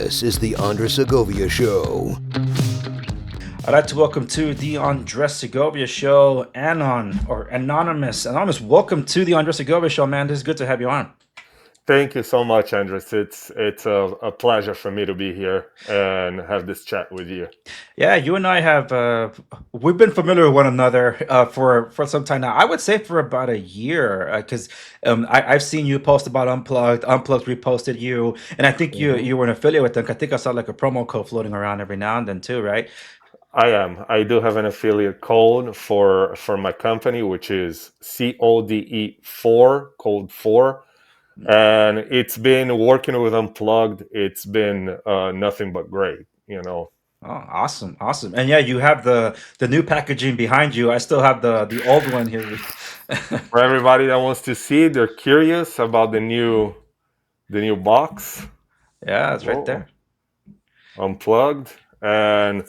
This is the Segovia Show. I'd like to welcome to the Andres Segovia Show, Anon, or Anonymous. Anonymous, welcome to the Andres Segovia Show, man. This is good to have you on. Thank you so much, Andres. It's a pleasure for me to be here and have this chat with you. Yeah, you and I have we've been familiar with one another for some time now. I would say for about a year, because I've seen you post about Unplugged. Unplugged reposted you, and I think you Mhm. you were an affiliate with them. I think I saw like a promo code floating around every now and then too, right? I am. I do have an affiliate code for my company, which is CODE4, code 4. And it's been working with Unplugged. It's been nothing but great, you know. Oh, awesome, awesome. And yeah, you have the new packaging behind you. I still have the old one here. For everybody that wants to see, they're curious about the new box. Yeah, it's right Whoa, there. Unplugged. And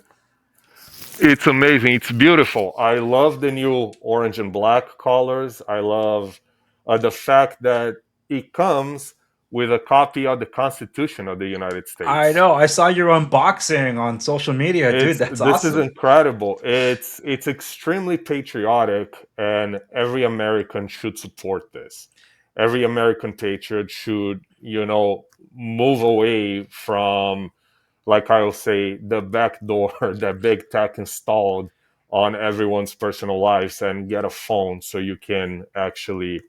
it's amazing. It's beautiful. I love the new orange and black colors. I love the fact that it comes with a copy of the Constitution of the United I States. know. I saw your unboxing on social media, dude. That's This is awesome. incredible. It's extremely patriotic, and every American should support this. Every American patriot should, move away from, like I'll say, the back door that big tech installed on everyone's personal lives and get a phone so you can actually,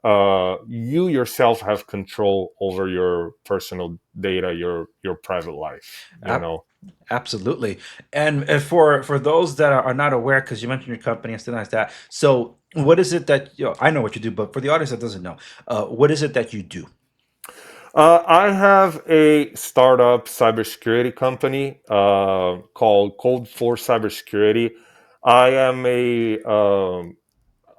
you yourself have control over your personal data, your private life, Ab- Absolutely. And for those that are not aware, because you mentioned your company and stuff like that. So, what is it that I know what you do, but for the audience that doesn't know, what is it that you do? I have a startup cybersecurity company called Code for Cybersecurity. I am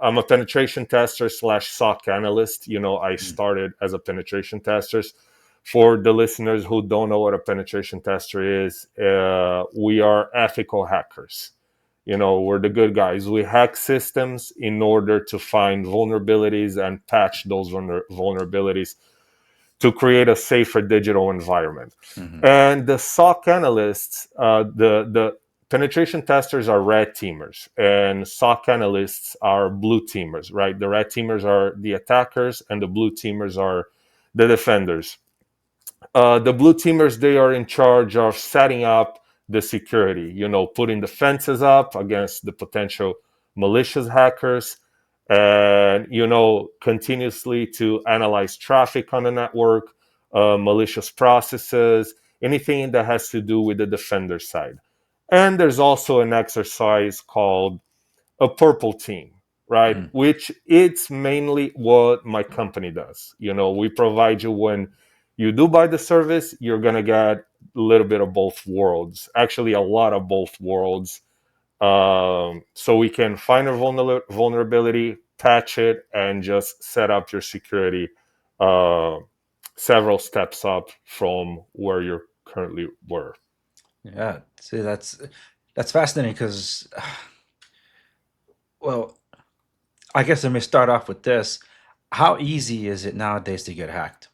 I'm a penetration tester slash SOC analyst. I Mm. started as a penetration tester. For the listeners who don't know what a penetration tester is, we are ethical hackers. We're the good guys. We hack systems in order to find vulnerabilities and patch those vulnerabilities to create a safer digital environment. Mhm. And the SOC analysts, the penetration testers are red teamers, and SOC analysts are blue teamers, right? The red teamers are the attackers, and the blue teamers are the defenders. The blue teamers, they are in charge of setting up the security, putting the fences up against the potential malicious hackers, and continuously to analyze traffic on the network, malicious processes, anything that has to do with the defender side. And there's also an exercise called a purple team, right? Mm. Which it's mainly what my company does. We provide you, when you do buy the service, you're gonna get a little bit of both worlds, actually a lot of both worlds. So we can find a vulnerability, patch it, and just set up your security uh, several steps up from where you currently were. Yeah. See, that's fascinating because, well, I guess let me start off with this. How easy is it nowadays to get hacked?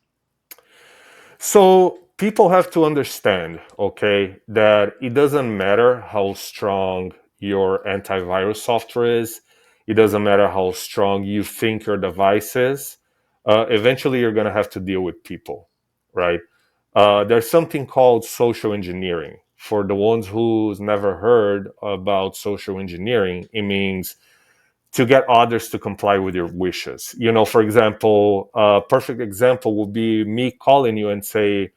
So people have to understand, okay, that it doesn't matter how strong your antivirus software is. It doesn't matter how strong you think your device is. Eventually, you're going to have to deal with people, right? There's something called social engineering. For the ones who's never heard about social engineering, it means to get others to comply with your wishes. For example, a perfect example would be me calling you and say,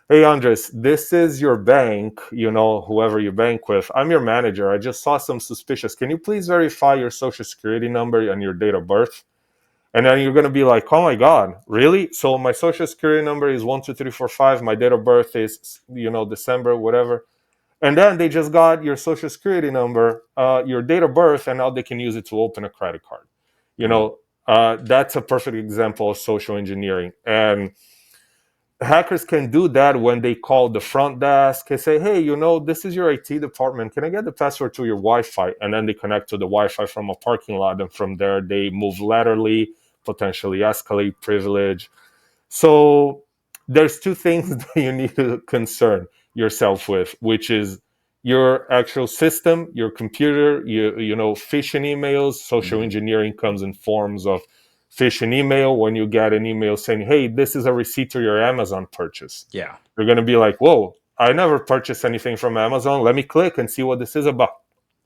"Hey, Andres, this is your bank, whoever you bank with. I'm your manager. I just saw some suspicious. Can you please verify your social security number and your date of birth?" And then you're going to be like, "Oh my God, really? So my social security number is 12345. My date of birth is, December, whatever." And then they just got your social security number, your date of birth, and now they can use it to open a credit card. You Mm. know, that's a perfect example of social engineering. And hackers can do that when they call the front desk and say, "Hey, this is your IT department. Can I get the password to your Wi-Fi?" And then they connect to the Wi-Fi from a parking lot, and from there they move laterally, potentially escalate privilege. So there's two things that you need to concern yourself with, which is your actual system, your computer, phishing emails. Social Hmm. engineering comes in forms of phishing email. When you get an email saying, hey, this is a receipt to your Amazon purchase, Yeah, you're going to be like, whoa, I never purchased anything from Amazon. Let me click and see what this is about.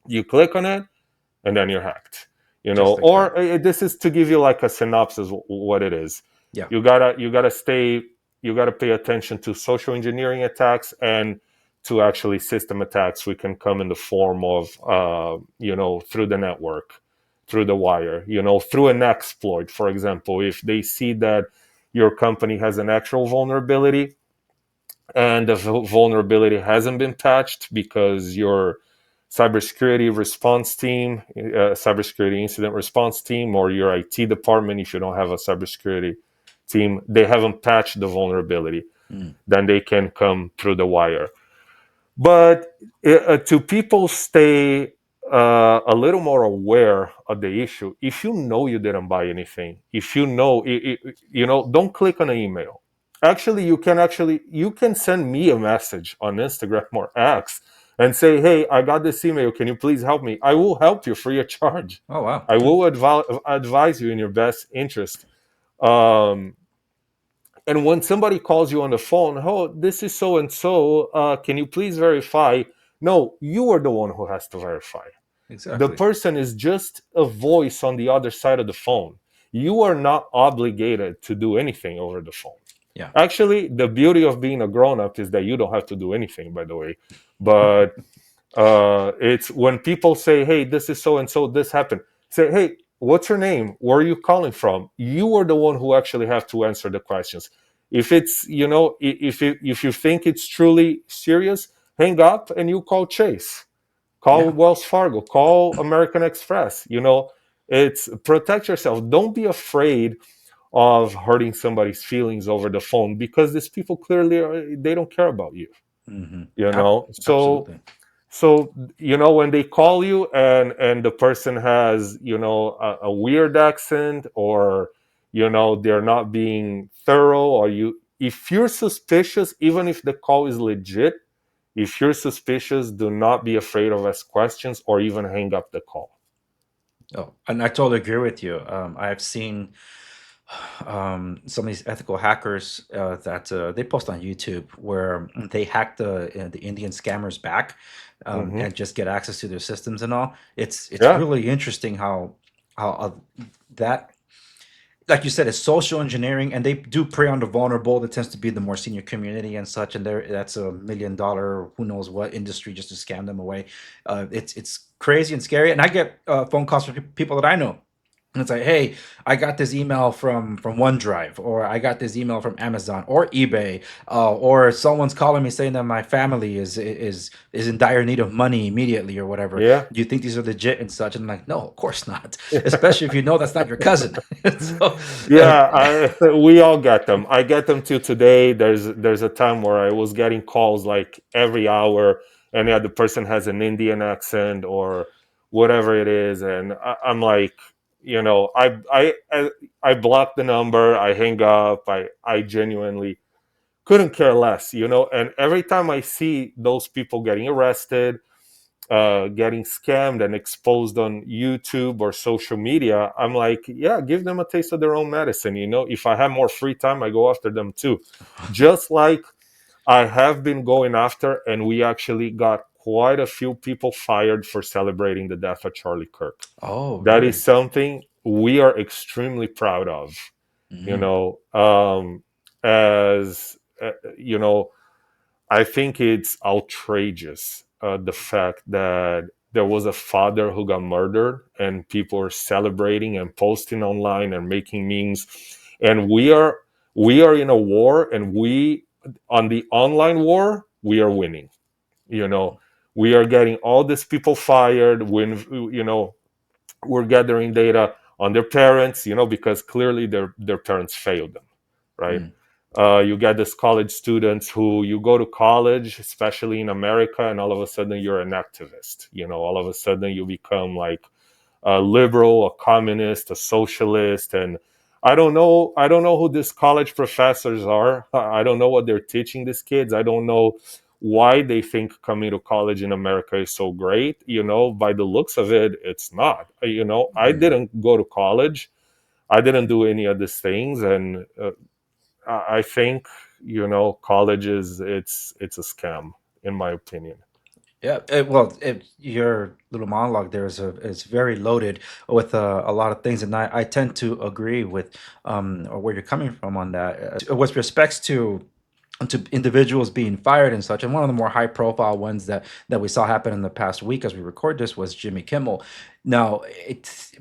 You click on it, and then you're hacked. just like that. Or this is to give you like a synopsis what it is. Yeah. You gotta pay attention to social engineering attacks and to actually system attacks. We can come in the form of through the network, through the wire, through an exploit. For example, if they see that your company has an actual vulnerability and the vulnerability hasn't been patched because your cybersecurity response team, cybersecurity incident response team, or your IT department, if you don't have a cybersecurity team, they haven't patched the vulnerability, Mm. then they can come through the wire. But to people stay a little more aware of the issue, if you know you didn't buy anything, if you know, don't click on an email. Actually, you can send me a message on Instagram or X and say, hey, I got this email. Can you please help me? I will help you free of charge. Oh wow. I will advise you in your best interest. Um, and when somebody calls you on the phone, oh, this is so and so, can you please verify? No, you are the one who has to verify. The Exactly. person is just a voice on the other side of the phone. You are not obligated to do anything over the phone. Yeah. Actually, the beauty of being a grown up is that you don't have to do anything, by the way. But it's when people say, hey, this is so and so, this happened. Say, hey, what's your name? Where are you calling from? You are the one who actually have to answer the questions. If it's, if you think it's truly serious, hang up and you call Chase, call Yeah. Wells Fargo, call American Express. It's protect yourself. Don't be afraid of hurting somebody's feelings over the phone, because these people clearly they don't care about you. Hmm. You know, so Absolutely. so when they call you and the person has a weird accent, or they're not being thorough, or if you're suspicious, even if the call is legit, if you're suspicious, do not be afraid of ask questions or even hang up the call. Oh, and I totally agree with you. I've seen some of these ethical hackers that they post on YouTube where they hack the Indian scammers back Hmm. and just get access to their systems and all. It's Yeah. really interesting how that, like you said, it's social engineering, and they do prey on the vulnerable. That tends to be the more senior community and such, and that's $1 million, who knows what industry, just to scam them away. It's crazy and scary, and I get phone calls from people that I know, and it's like, hey, I got this email from OneDrive, or I got this email from Amazon or eBay, or someone's calling me saying that my family is in dire need of money immediately or whatever. Yeah. Do you think these are legit and such? And I'm like, no, of course not. Especially if you know that's not your cousin. So, Yeah, we all get them. I get them too today. There's a time where I was getting calls like every hour, and yeah, the person has an Indian accent or whatever it is, and I'm like, I block the number, I hang up, I genuinely couldn't care less, And every time I see those people getting arrested, getting scammed and exposed on YouTube or social media, I'm like, yeah, give them a taste of their own medicine. If I have more free time, I go after them too. Just like I have been going after, and we actually got quite a few people fired for celebrating the death of Charlie Kirk. oh, That is really? something we are extremely proud of. You Mm, know, as I think it's outrageous, the fact that there was a father who got murdered and people are celebrating and posting online and making memes, and we are in a war, and we on the online war we are winning. You know, we are getting all these people fired when we're gathering data on their parents, because clearly their parents failed them, right? mm, You get these college students who you go to college, especially in America, and all of a sudden you're an activist. All of a sudden you become like a liberal, a communist, a socialist, and I don't know. I don't know who these college professors are. I don't know what they're teaching these kids. I don't know why they think coming to college in America is so great. By the looks of it, it's not. I Mm. didn't go to college. I didn't do any of these things, and I think college is it's a scam, in my opinion. Yeah, your little monologue there is very loaded with a lot of things, and I tend to agree with or where you're coming from on that. With respects to individuals being fired and such, and one of the more high profile ones that we saw happen in the past week as we record this was Jimmy Kimmel. Now,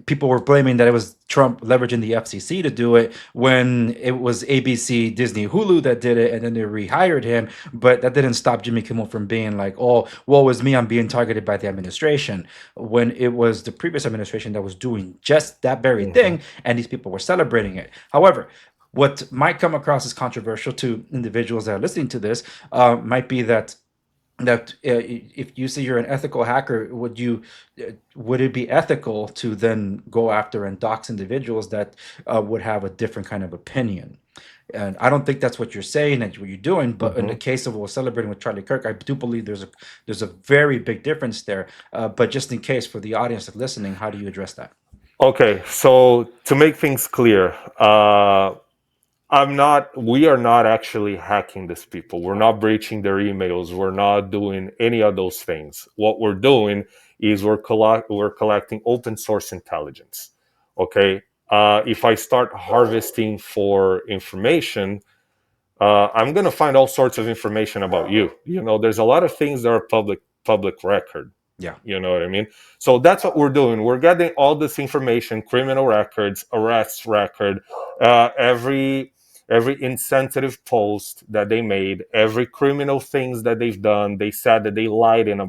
people were blaming that it was Trump leveraging the FCC to do it when it was ABC, Disney, Hulu that did it, and then they rehired him. But that didn't stop Jimmy Kimmel from being like, "Oh, woe is me, I'm being targeted by the administration." When it was the previous administration that was doing just that very Hmm. thing, and these people were celebrating it. However, what might come across as controversial to individuals that are listening to this might be that if you say you're an ethical hacker, would it be ethical to then go after and dox individuals that would have a different kind of opinion? And I don't think that's what you're saying and what you're doing. But in the Hmm. case of what we're celebrating with Charlie Kirk, I do believe there's a very big difference there. But just in case for the audience that's listening, how do you address that? Okay, so to make things clear, we are not actually hacking these people. We're not breaching their emails. We're not doing any of those things. What we're doing is we're collecting open source intelligence. Okay. If I start harvesting for information, I'm going to find all sorts of information about you. There's a lot of things that are public record. Yeah. You know what I mean? So that's what we're doing. We're getting all this information, criminal records, arrest record, every insensitive post that they made, every criminal things that they've done. They said that they lied in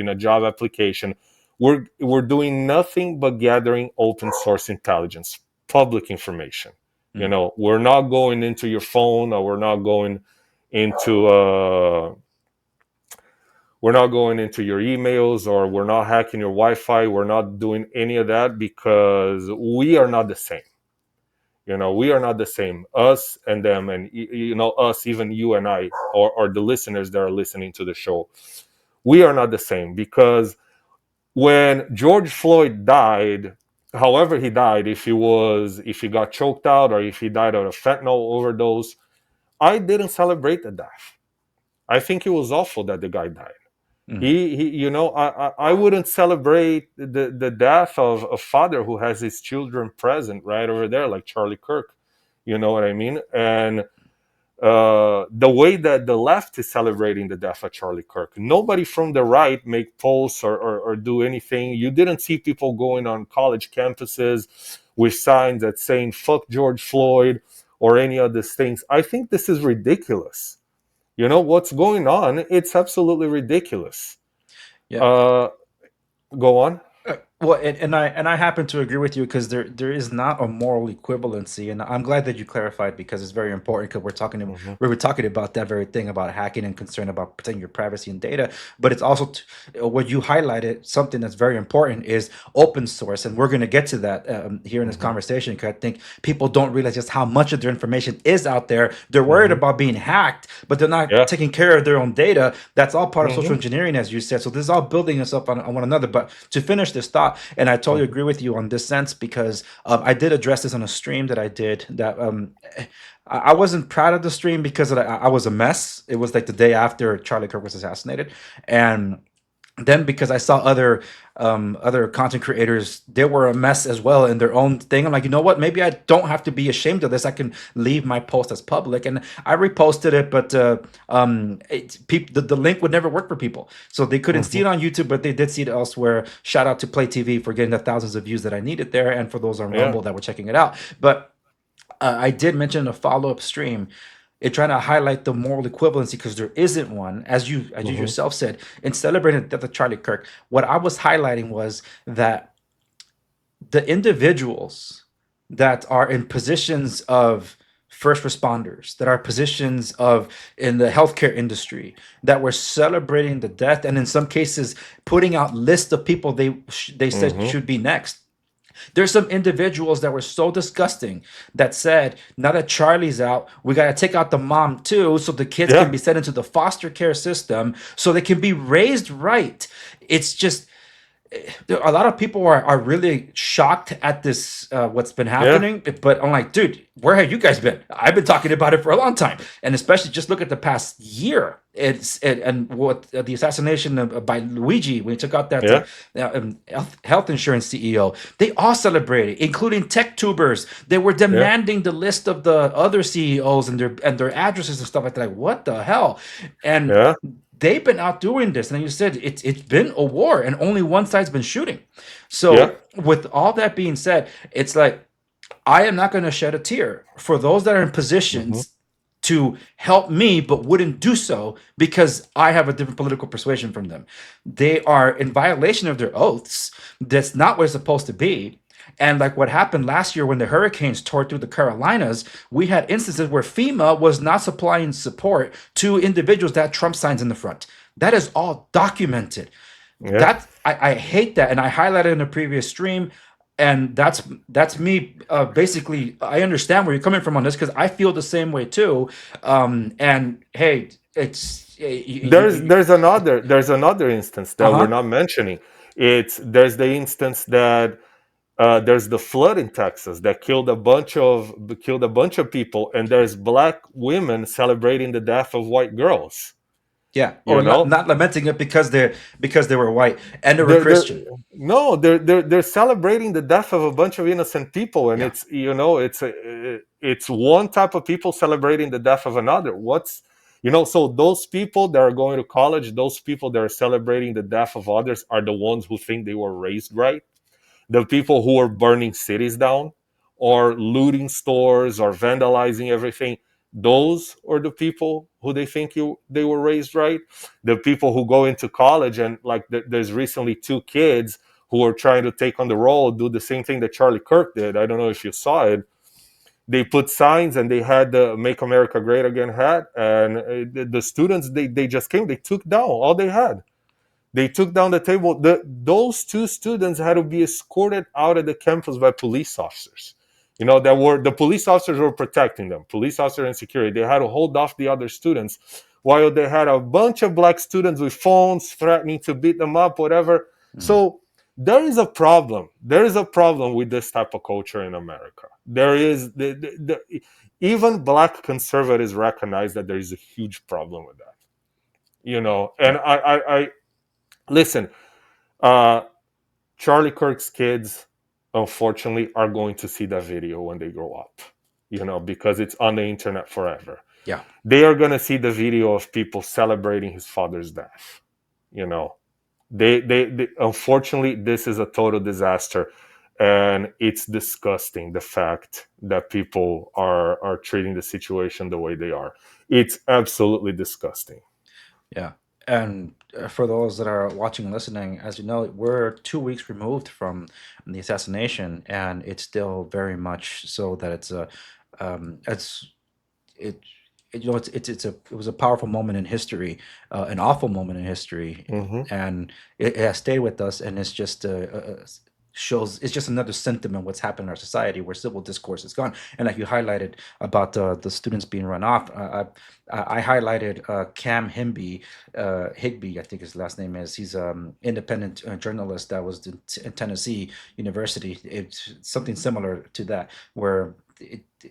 a job application. We're doing nothing but gathering open source intelligence, public information. Mm. We're not going into your phone, or into we're not going into your emails, or we're not hacking your Wi-Fi. We're not doing any of that because we are not the same. We are not the same. Us and them, and us, even you and I, or the listeners that are listening to the show, we are not the same because when George Floyd died, however he died, if he got choked out or if he died of a fentanyl overdose, I didn't celebrate the death. I think it was awful that the guy died. Mm. I wouldn't celebrate the death of a father who has his children present right over there, like Charlie Kirk. You know what I mean? And the way that the left is celebrating the death of Charlie Kirk. Nobody from the right make posts or do anything. You didn't see people going on college campuses with signs that saying "fuck George Floyd" or any of these things. I think this is ridiculous. What's going on? It's absolutely ridiculous. Yeah. Uh, Go on. Well, and I happen to agree with you because there is not a moral equivalency, and I'm glad that you clarified because it's very important because Hmm. we were talking about that very thing about hacking and concern about protecting your privacy and data, but it's also what you highlighted something that's very important is open source, and we're going to get to that here in this Hmm. conversation because I think people don't realize just how much of their information is out there. They're worried Hmm. about being hacked, but they're not Yeah. taking care of their own data. That's all part of social Hmm. engineering, as you said. So this is all building us up on one another. But to finish this thought, and I totally Hmm. agree with you on this sense because I did address this on a stream that I did that I wasn't proud of the stream because I was a mess. It was like the day after Charlie Kirk was assassinated, and then because I saw other content creators, they were a mess as well in their own thing. I'm like, you know what? Maybe I don't have to be ashamed of this. I can leave my post as public, and I reposted it. But the link would never work for people, so they couldn't see Hmm. it on YouTube, but they did see it elsewhere. Shout out to Play TV for getting the thousands of views that I needed there, and for those on Yeah. Rumble that were checking it out. But I did mention in a follow up stream, it trying to highlight the moral equivalency because there isn't one, as you Hmm. yourself said, in celebrating the death of Charlie Kirk. What I was highlighting was that the individuals that are in positions of first responders, that are positions of in the healthcare industry, that were celebrating the death, and in some cases putting out lists of people they said Hmm. should be next, There's some individuals that were so disgusting that said, now that Charlie's out, we got to take out the mom too, so the kids can Yeah, be sent into the foster care system so they can be raised right. It's just a lot of people are really shocked at this what's been yeah, happening, but I'm like, dude, where have you guys been? I've been talking about it for a long time, and especially just look at the past year. And what the assassination by Luigi when he took out that yeah, health insurance CEO, they all celebrated, including tech tubers. They were yeah, demanding the list of the other CEOs and their addresses and stuff like that. Like, what the hell? And yeah, they've been out doing this, and you said it's been a war, and only one side's been shooting. yeah. So, with all that being said, it's like I am not going to shed a tear for those that are in Hmm. positions to help me, but wouldn't do so because I have a different political persuasion from them. They are in violation of their oaths. That's not what it's supposed to be. And like what happened last year when the hurricanes tore through the Carolinas, we had instances where FEMA was not supplying support to individuals that had Trump signs in the front. That is all documented. Yeah. I hate that, and I highlighted in a previous stream, and that's me. Basically, I understand where you're coming from on this because I feel the same way too. And hey, it's There's another instance uh that we're huh. not mentioning. There's the instance that there's the flood in Texas that killed a bunch of people, and there's black women celebrating the death of white girls. Yeah, You or know, not lamenting it because they were white and they were they're Christian. no, they're celebrating the death of a bunch of innocent people, and Yeah. it's one type of people celebrating the death of another. So those people that are going to college, those people that are celebrating the death of others, are the ones who think they were raised right. The people who are burning cities down or looting stores or vandalizing everything, those are the people who they were raised right. The people who go into college and like there's recently two kids who are trying to take on the role, do the same thing that Charlie Kirk did. I don't know if you saw it. They put signs and they had the "Make America Great Again" hat, and the students, they just came, they took down all they had. They took down the table. Those two students had to be escorted out of the campus by police officers. That were the police officers were protecting them. Police officer and security. They had to hold off the other students, while they had a bunch of black students with phones threatening to beat them up, whatever. Mhm. So there is a problem. There is a problem with this type of culture in America. There is even black conservatives recognize that there is a huge problem with that. And Yeah. I listen, uh, Charlie Kirk's kids, unfortunately, are going to see that video when they grow up, because it's on the internet forever. Yeah. They are going to see the video of people celebrating his father's death. You know, they unfortunately, this is a total disaster. And it's disgusting the fact that people are treating the situation the way they are. It's absolutely disgusting. Yeah. And for those that are watching and listening, as you know, we're 2 weeks removed from the assassination, and it's still very much so that it's it, it was a powerful moment in history, an awful moment in history, Hmm. and it has stayed with us, and it's just shows it's just another symptom of what's happened in our society where civil discourse is gone. And like you highlighted about the students being run off, I highlighted Cam Higby, I think his last name is. He's independent journalist that was in Tennessee University. It's something similar to that, where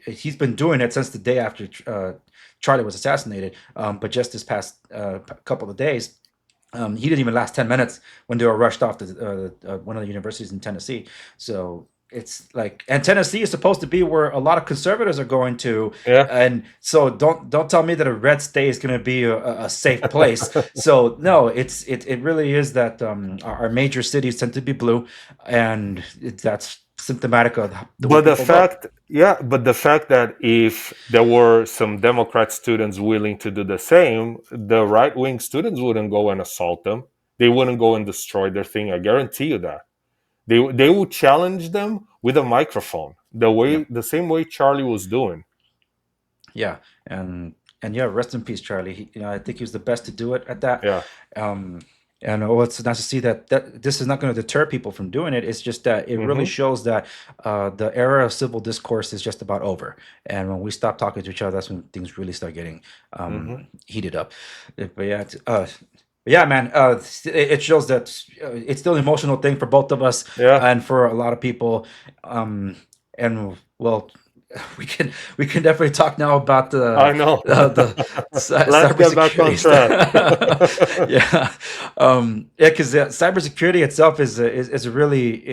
he's been doing it since the day after Charlie was assassinated. But just this past couple of days, he didn't even last 10 minutes when they were rushed off to one of the universities in Tennessee. So it's like, and Tennessee is supposed to be where a lot of conservatives are going to, Yeah. and so don't tell me that a red state is going to be a safe place. So no, it really is that our major cities tend to be blue, and that's symptomatic of the way But the people vote. fact, yeah, but the fact that if there were some Democrat students willing to do the same, the right wing students wouldn't go and assault them. They wouldn't go and destroy their thing. I guarantee you that. They would challenge them with a microphone, Yeah, the same way Charlie was doing. yeah, and yeah, rest in peace, Charlie. I think he was the best to do it at that. Yeah. Um, And it's nice to see that this is not going to deter people from doing it. It's just that it really Mm-hmm. shows that the era of civil discourse is just about over. And when we stop talking to each other, that's when things really start getting Mm-hmm. heated up. But yeah, yeah, man, it shows that it's still an emotional thing for both of us Yeah, and for a lot of people. And well, we can definitely talk now about I know. Let's get back on cybersecurity track. stuff. Yeah, yeah, because cybersecurity itself is a really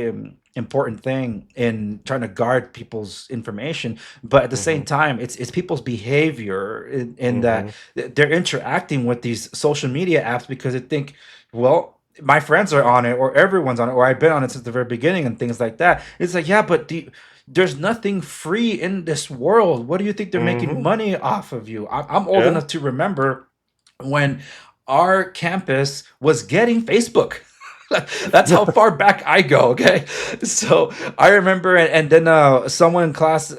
important thing in trying to guard people's information, but at the same Mm-hmm. time, it's people's behavior in that Mm-hmm. they're interacting with these social media apps because they think, well, my friends are on it or everyone's on it or I've been on it since the very beginning and things like that. It's like, yeah, but there's nothing free in this world. What do you think they're making Mm-hmm. money off of you? I'm old Yeah. enough to remember when our campus was getting Facebook. That's how far back I go. Okay, so I remember, and then someone in class,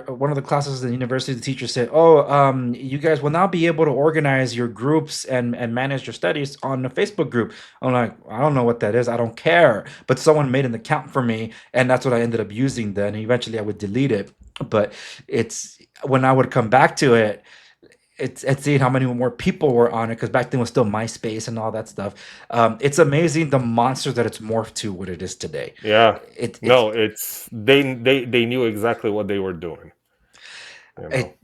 one of the classes in the university, the teacher said, "Oh, you guys will now be able to organize your groups and manage your studies on a Facebook group." I'm like, I don't know what that is. I don't care. But someone made an account for me, and that's what I ended up using. Then eventually, I would delete it. But it's when I would come back to it, it's seeing how many more people were on it because back then it was still MySpace and all that stuff. It's amazing the monster that it's morphed to what it is today. Yeah. It's No, it's they knew exactly what they were doing, you know.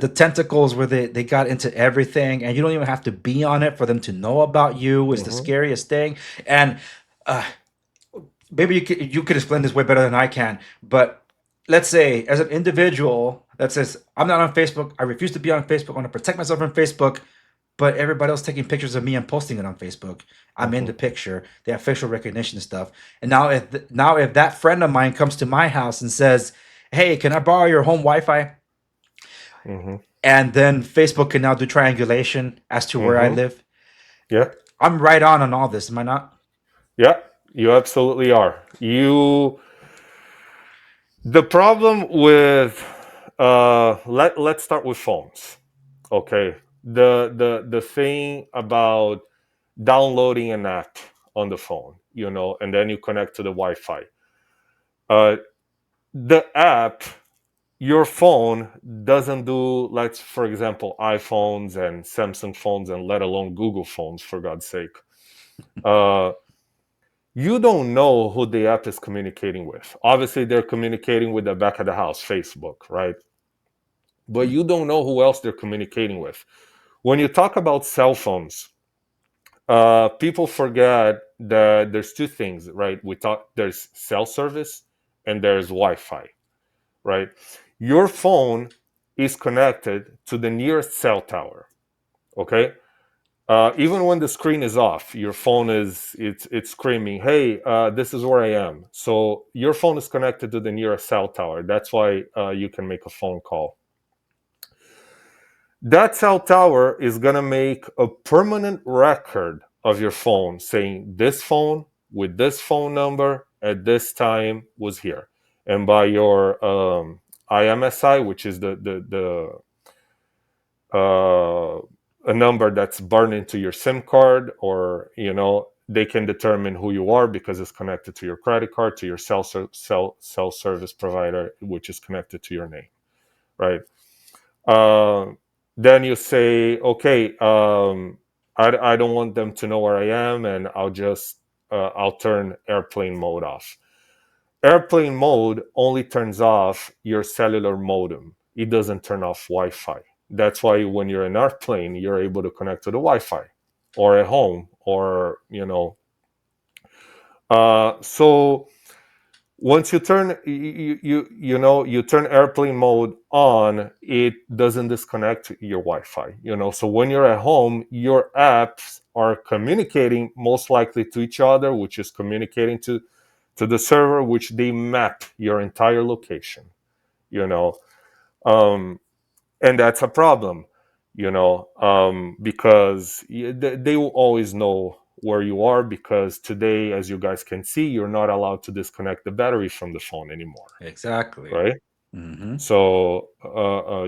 the tentacles where they got into everything, and you don't even have to be on it for them to know about you is the Mm-hmm. scariest thing. And uh, maybe you could explain this way better than I can, but let's say as an individual that says I'm not on Facebook, I refuse to be on Facebook, I want to protect myself from Facebook, but everybody else taking pictures of me and posting it on Facebook. I'm in Mm-hmm. the picture. They have facial recognition stuff. And now if that friend of mine comes to my house and says, "Hey, can I borrow your home Wi-Fi?" Mm-hmm. And then Facebook can now do triangulation as to where I Mm-hmm. live. Yeah. I'm right on all this, am I not? Yeah. You absolutely are. The problem with let's start with phones. Okay. The thing about downloading an app on the phone, and then you connect to the Wi-Fi. Uh, the app, your phone doesn't do, let's for example, iPhones and Samsung phones, and let alone Google phones, for God's sake. Uh, you don't know who the app is communicating with. Obviously, they're communicating with the back of the house, Facebook, right? But you don't know who else they're communicating with. When you talk about cell phones, people forget that there's two things, right? We talk there's cell service and there's Wi-Fi, right? Your phone is connected to the nearest cell tower. Okay, even when the screen is off, your phone it's screaming, "Hey, this is where I am." So your phone is connected to the nearest cell tower. That's why you can make a phone call. That cell tower is gonna make a permanent record of your phone, saying this phone with this phone number at this time was here, and by your IMSI, which is the a number that's burned into your SIM card, or they can determine who you are because it's connected to your credit card, to your cell service provider, which is connected to your name, right? Uh, then you say, okay, I don't want them to know where I am, and I'll turn airplane mode off. Airplane mode only turns off your cellular modem. It doesn't turn off Wi-Fi. That's why when you're in airplane, you're able to connect to the Wi-Fi, or at home, or so once you turn you turn airplane mode on, it doesn't disconnect your Wi-Fi. So when you're at home, your apps are communicating most likely to each other, which is communicating to the server, which they map your entire location. you know um, and that's a problem, because they will always know where you are, because today, as you guys can see, you're not allowed to disconnect the battery from the phone anymore, Exactly. right? Hmm. So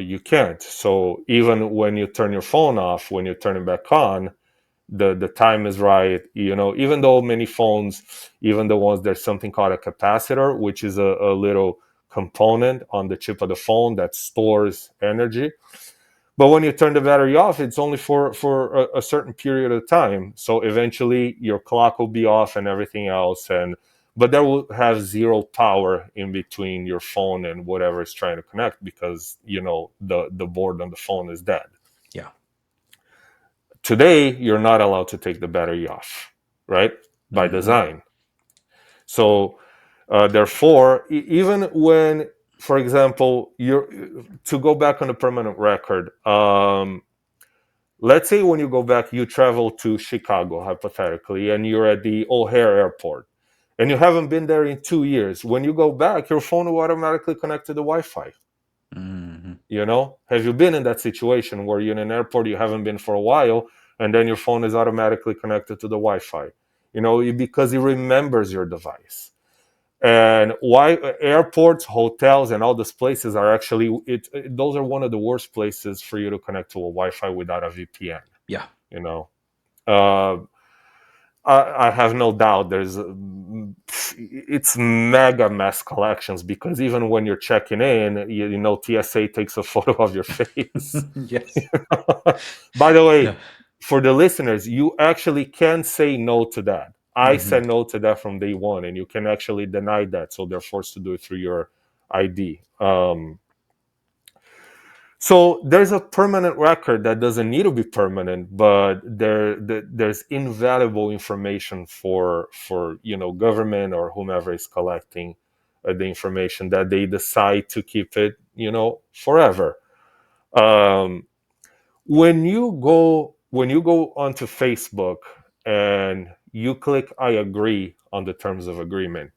you can't. So even when you turn your phone off, when you turn it back on, the time is right. Even though many phones, even the ones, there's something called a capacitor, which is a little component on the chip of the phone that stores energy. But when you turn the battery off, it's only for a certain period of time. So eventually your clock will be off and everything else, and but there will have zero power in between your phone and whatever is trying to connect, because the board on the phone is dead. Yeah. Today, you're not allowed to take the battery off, right? By Hmm. design. So therefore, even when, for example, you're to go back on a permanent record, let's say when you go back, you travel to Chicago, hypothetically, and you're at the O'Hare Airport, and you haven't been there in 2 years. When you go back, your phone will automatically connect to the Wi-Fi. Hmm. Have you been in that situation where you're in an airport, you haven't been for a while, and then your phone is automatically connected to the Wi-Fi? Because it remembers your device. And why airports, hotels, and all these places are actually those are one of the worst places for you to connect to a Wi-Fi without a VPN. Yeah. You know, uh, I have no doubt it's mega mass collections, because even when you're checking in, TSA takes a photo of your face. Yes. By the Yeah. way, for the listeners, you actually can say no to that. I Hmm. said no to that from day one, and you can actually deny that. So they're forced to do it through your ID. So there's a permanent record that doesn't need to be permanent, but there's invaluable information for government or whomever is collecting the information, that they decide to keep it forever. Um, when you go onto Facebook and you click I agree on the terms of agreement,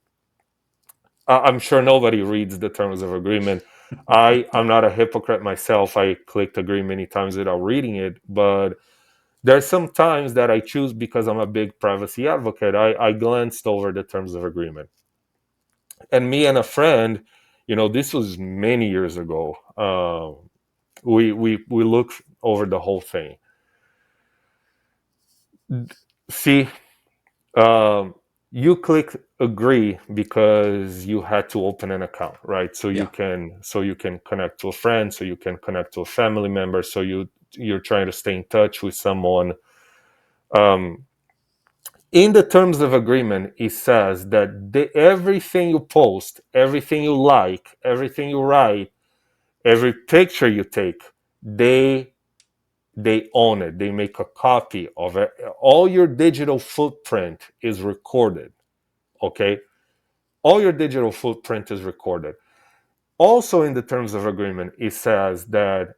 I'm sure nobody reads the terms of agreement. I'm not a hypocrite myself. I clicked agree many times without reading it, but there's some times that I choose, because I'm a big privacy advocate. I glanced over the terms of agreement, and me and a friend, this was many years ago. We looked over the whole thing. See, um, you click agree because you had to open an account, right? Yeah. So you can connect to a friend, so you can connect to a family member, so you're trying to stay in touch with someone. um, in the terms of agreement, it says that everything you post, everything you like, everything you write, every picture you take, they own it. They make a copy of it. All your digital footprint is recorded. Okay, all your digital footprint is recorded. Also, in the terms of agreement, it says that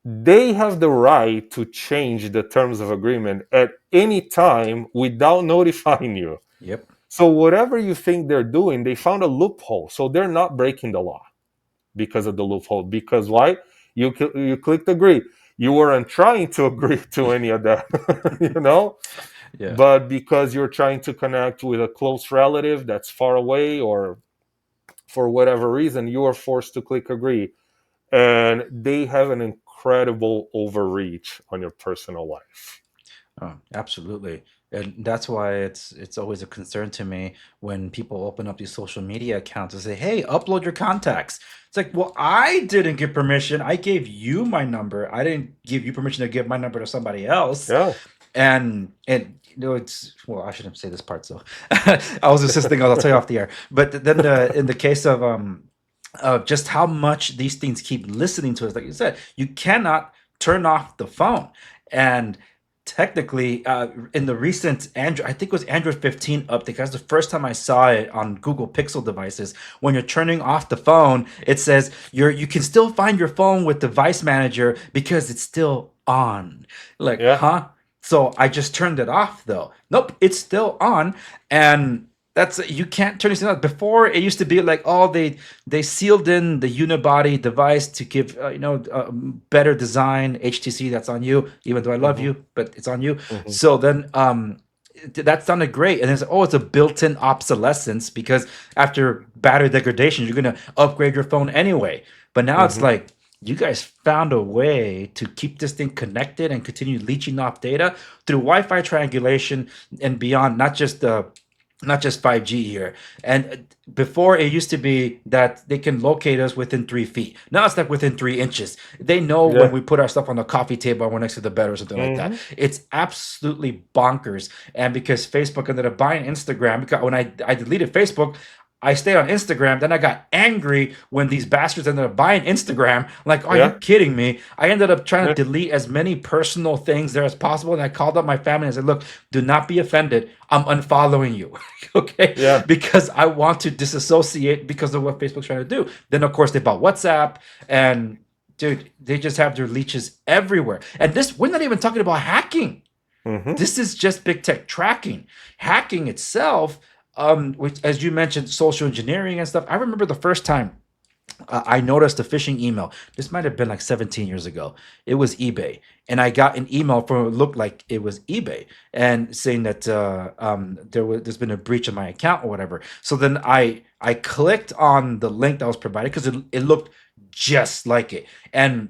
they have the right to change the terms of agreement at any time without notifying you. Yep. So, whatever you think they're doing, they found a loophole. So, they're not breaking the law because of the loophole. Because why? You clicked agree. You weren't trying to agree to any of that, you know? Yeah. But because you're trying to connect with a close relative that's far away, or for whatever reason, you are forced to click agree. And they have an incredible overreach on your personal life. Oh, absolutely. And that's why it's always a concern to me when people open up these social media accounts and say, "Hey, upload your contacts." It's like, "Well, I didn't give permission. I gave you my number. I didn't give you permission to give my number to somebody else." Yeah. And it's, well, I shouldn't say this part, so I was just thinking, I'll tell you off the air. But then in the case of just how much these things keep listening to us, like you said, you cannot turn off the phone. And technically, in the recent Android, I think it was Android 15 update, that's the first time I saw it on Google Pixel devices. When you're turning off the phone, it says you can still find your phone with device manager because it's still on. Like, Yeah. huh? So I just turned it off though. Nope, it's still on. And that's, you can't turn this on. Before it used to be like, oh, they sealed in the unibody device to give better design. HTC, that's on you. Even though I love Hmm. you, but it's on you. Hmm. So then that sounded great, and it's, oh, it's a built-in obsolescence because after battery degradation, you're gonna upgrade your phone anyway. But now it's Hmm. like, you guys found a way to keep this thing connected and continue leeching off data through Wi-Fi triangulation and beyond, not just 5G here. And before it used to be that they can locate us within 3 feet. Now it's like within 3 inches. They know when Yeah. we put our stuff on the coffee table or we're next to the bed or something like that. Hmm. It's absolutely bonkers. And because Facebook ended up buying Instagram, because when I deleted Facebook, I stayed on Instagram. Then I got angry when these bastards ended up buying Instagram. Like, are you Yeah. kidding me? I ended up trying to Yeah. delete as many personal things there as possible. And I called up my family and I said, look, do not be offended. I'm unfollowing you. Okay. Yeah. Because I want to disassociate because of what Facebook's trying to do. Then, of course, they bought WhatsApp and dude, they just have their leeches everywhere. And this, we're not even talking about hacking. Hmm. This is just big tech tracking. Hacking itself, which, as you mentioned, social engineering and stuff. I remember the first time I noticed a phishing email. This might have been like 17 years ago. It was eBay, and I got an email from it looked like it was eBay, and saying that there's been a breach of my account or whatever. So then I clicked on the link that was provided because it looked just like it, and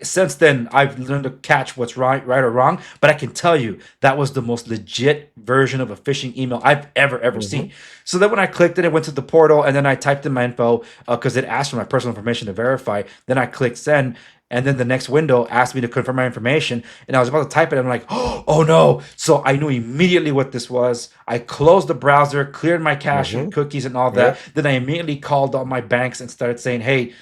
since then I've learned to catch what's right or wrong. But I can tell you that was the most legit version of a phishing email I've ever Hmm. seen. So then when I clicked it, it went to the portal, and then I typed in my info because it asked for my personal information to verify. Then I clicked send, and then the next window asked me to confirm my information, and I was about to type it. And I'm like, oh no! So I knew immediately what this was. I closed the browser, cleared my cache Hmm. and cookies and all Yeah. that. Then I immediately called all my banks and started saying, hey,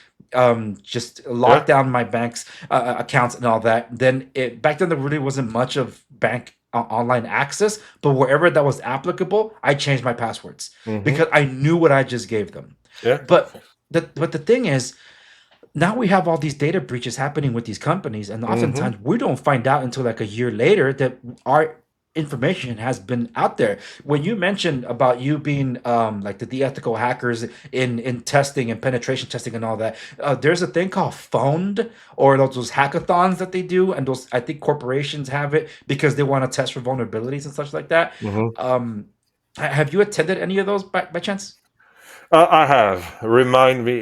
just lock Yeah. down my bank's accounts and all that. Then back then there really wasn't much of bank online access, but wherever that was applicable, I changed my passwords Hmm. because I knew what I just gave them. Yeah. But the thing is, now we have all these data breaches happening with these companies, and Hmm. oftentimes we don't find out until like a year later that our information has been out there. When you mentioned about you being like the ethical hackers in testing and penetration testing and all that, there's a thing called phoned, or those hackathons that they do, and those, I think corporations have it because they want to test for vulnerabilities and such like that. Hmm. um have you attended any of those by chance? I have. Remind me.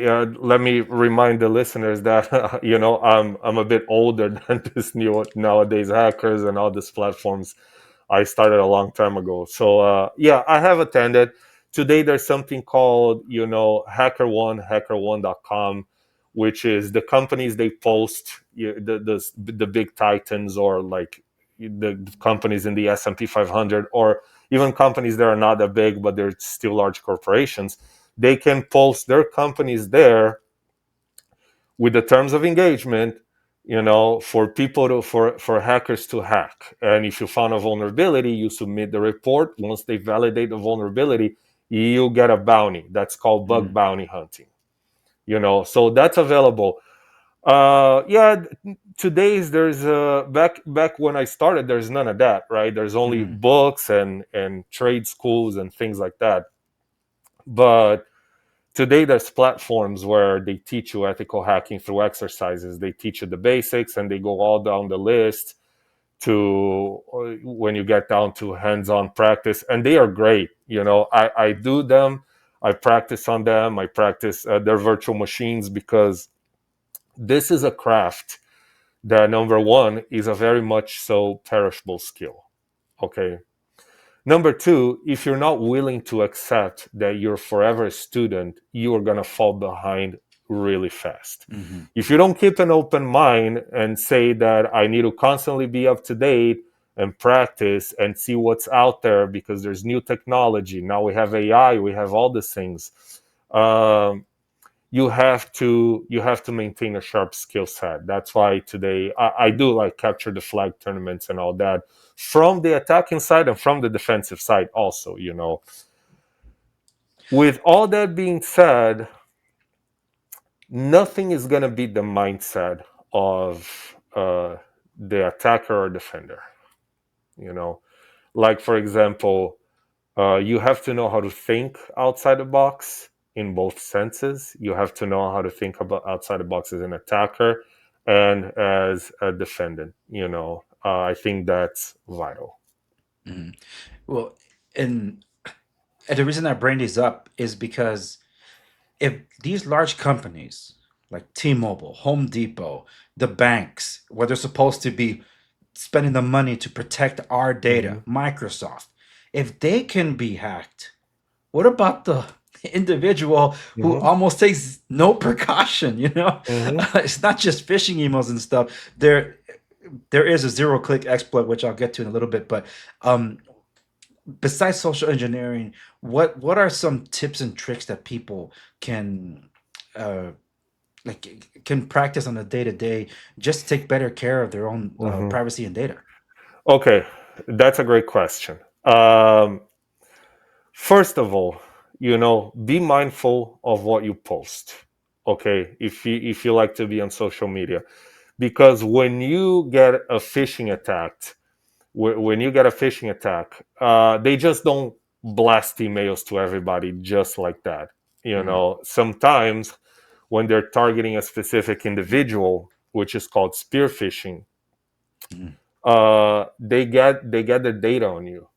Let me remind the listeners that I'm a bit older than this new nowadays hackers and all these platforms. I started a long time ago. So yeah, I have attended. Today there's something called HackerOne, HackerOne.com, which is the companies they post, the big titans, or like the companies in the S&P 500, or even companies that are not that big but they're still large corporations. They can post their companies there with the terms of engagement, for people to for hackers to hack. And if you found a vulnerability, you submit the report. Once they validate the vulnerability, you get a bounty. That's called bug Mm, bounty hunting. So that's available. Yeah, today's there's back when I started, there's none of that, right? There's only mm, books and trade schools and things like that. But today there's platforms where they teach you ethical hacking through exercises. They teach you the basics and they go all down the list to when you get down to hands-on practice, and they are great. I do them. I practice on them. I practice their virtual machines, because this is a craft that, number one, is a very much so perishable skill. Okay. Number two, if you're not willing to accept that you're forever a student, you are going to fall behind really fast. mhm, If you don't keep an open mind and say that I need to constantly be up to date and practice and see what's out there, because there's new technology. Now we have AI, we have all these things. Um, you have to maintain a sharp skill set. That's why today I do like capture the flag tournaments and all that, from the attacking side and from the defensive side also. With all that being said, nothing is going to beat the mindset of the attacker or defender. you know like, for example, you have to know how to think outside the box in both senses. You have to know how to think about outside the box as an attacker and as a defendant. I think that's vital. mhm. Well, and and the reason I bring these up is because if these large companies like T-Mobile, Home Depot, the banks, where they're supposed to be spending the money to protect our data, Mhm. Microsoft, if they can be hacked, what about the individual who Mhm. almost takes no precaution? Mhm. It's not just phishing emails and stuff. There is a zero click exploit, which I'll get to in a little bit. But um, besides social engineering, what are some tips and tricks that people can uh, can practice on a day to day just to take better care of their own Mhm. privacy and data? Okay, that's a great question. First of all, be mindful of what you post. Okay, if you like to be on social media, because when you get a phishing attack, they just don't blast emails to everybody just like that. Mm, Sometimes when they're targeting a specific individual, which is called spear phishing, mm, they get the data on you,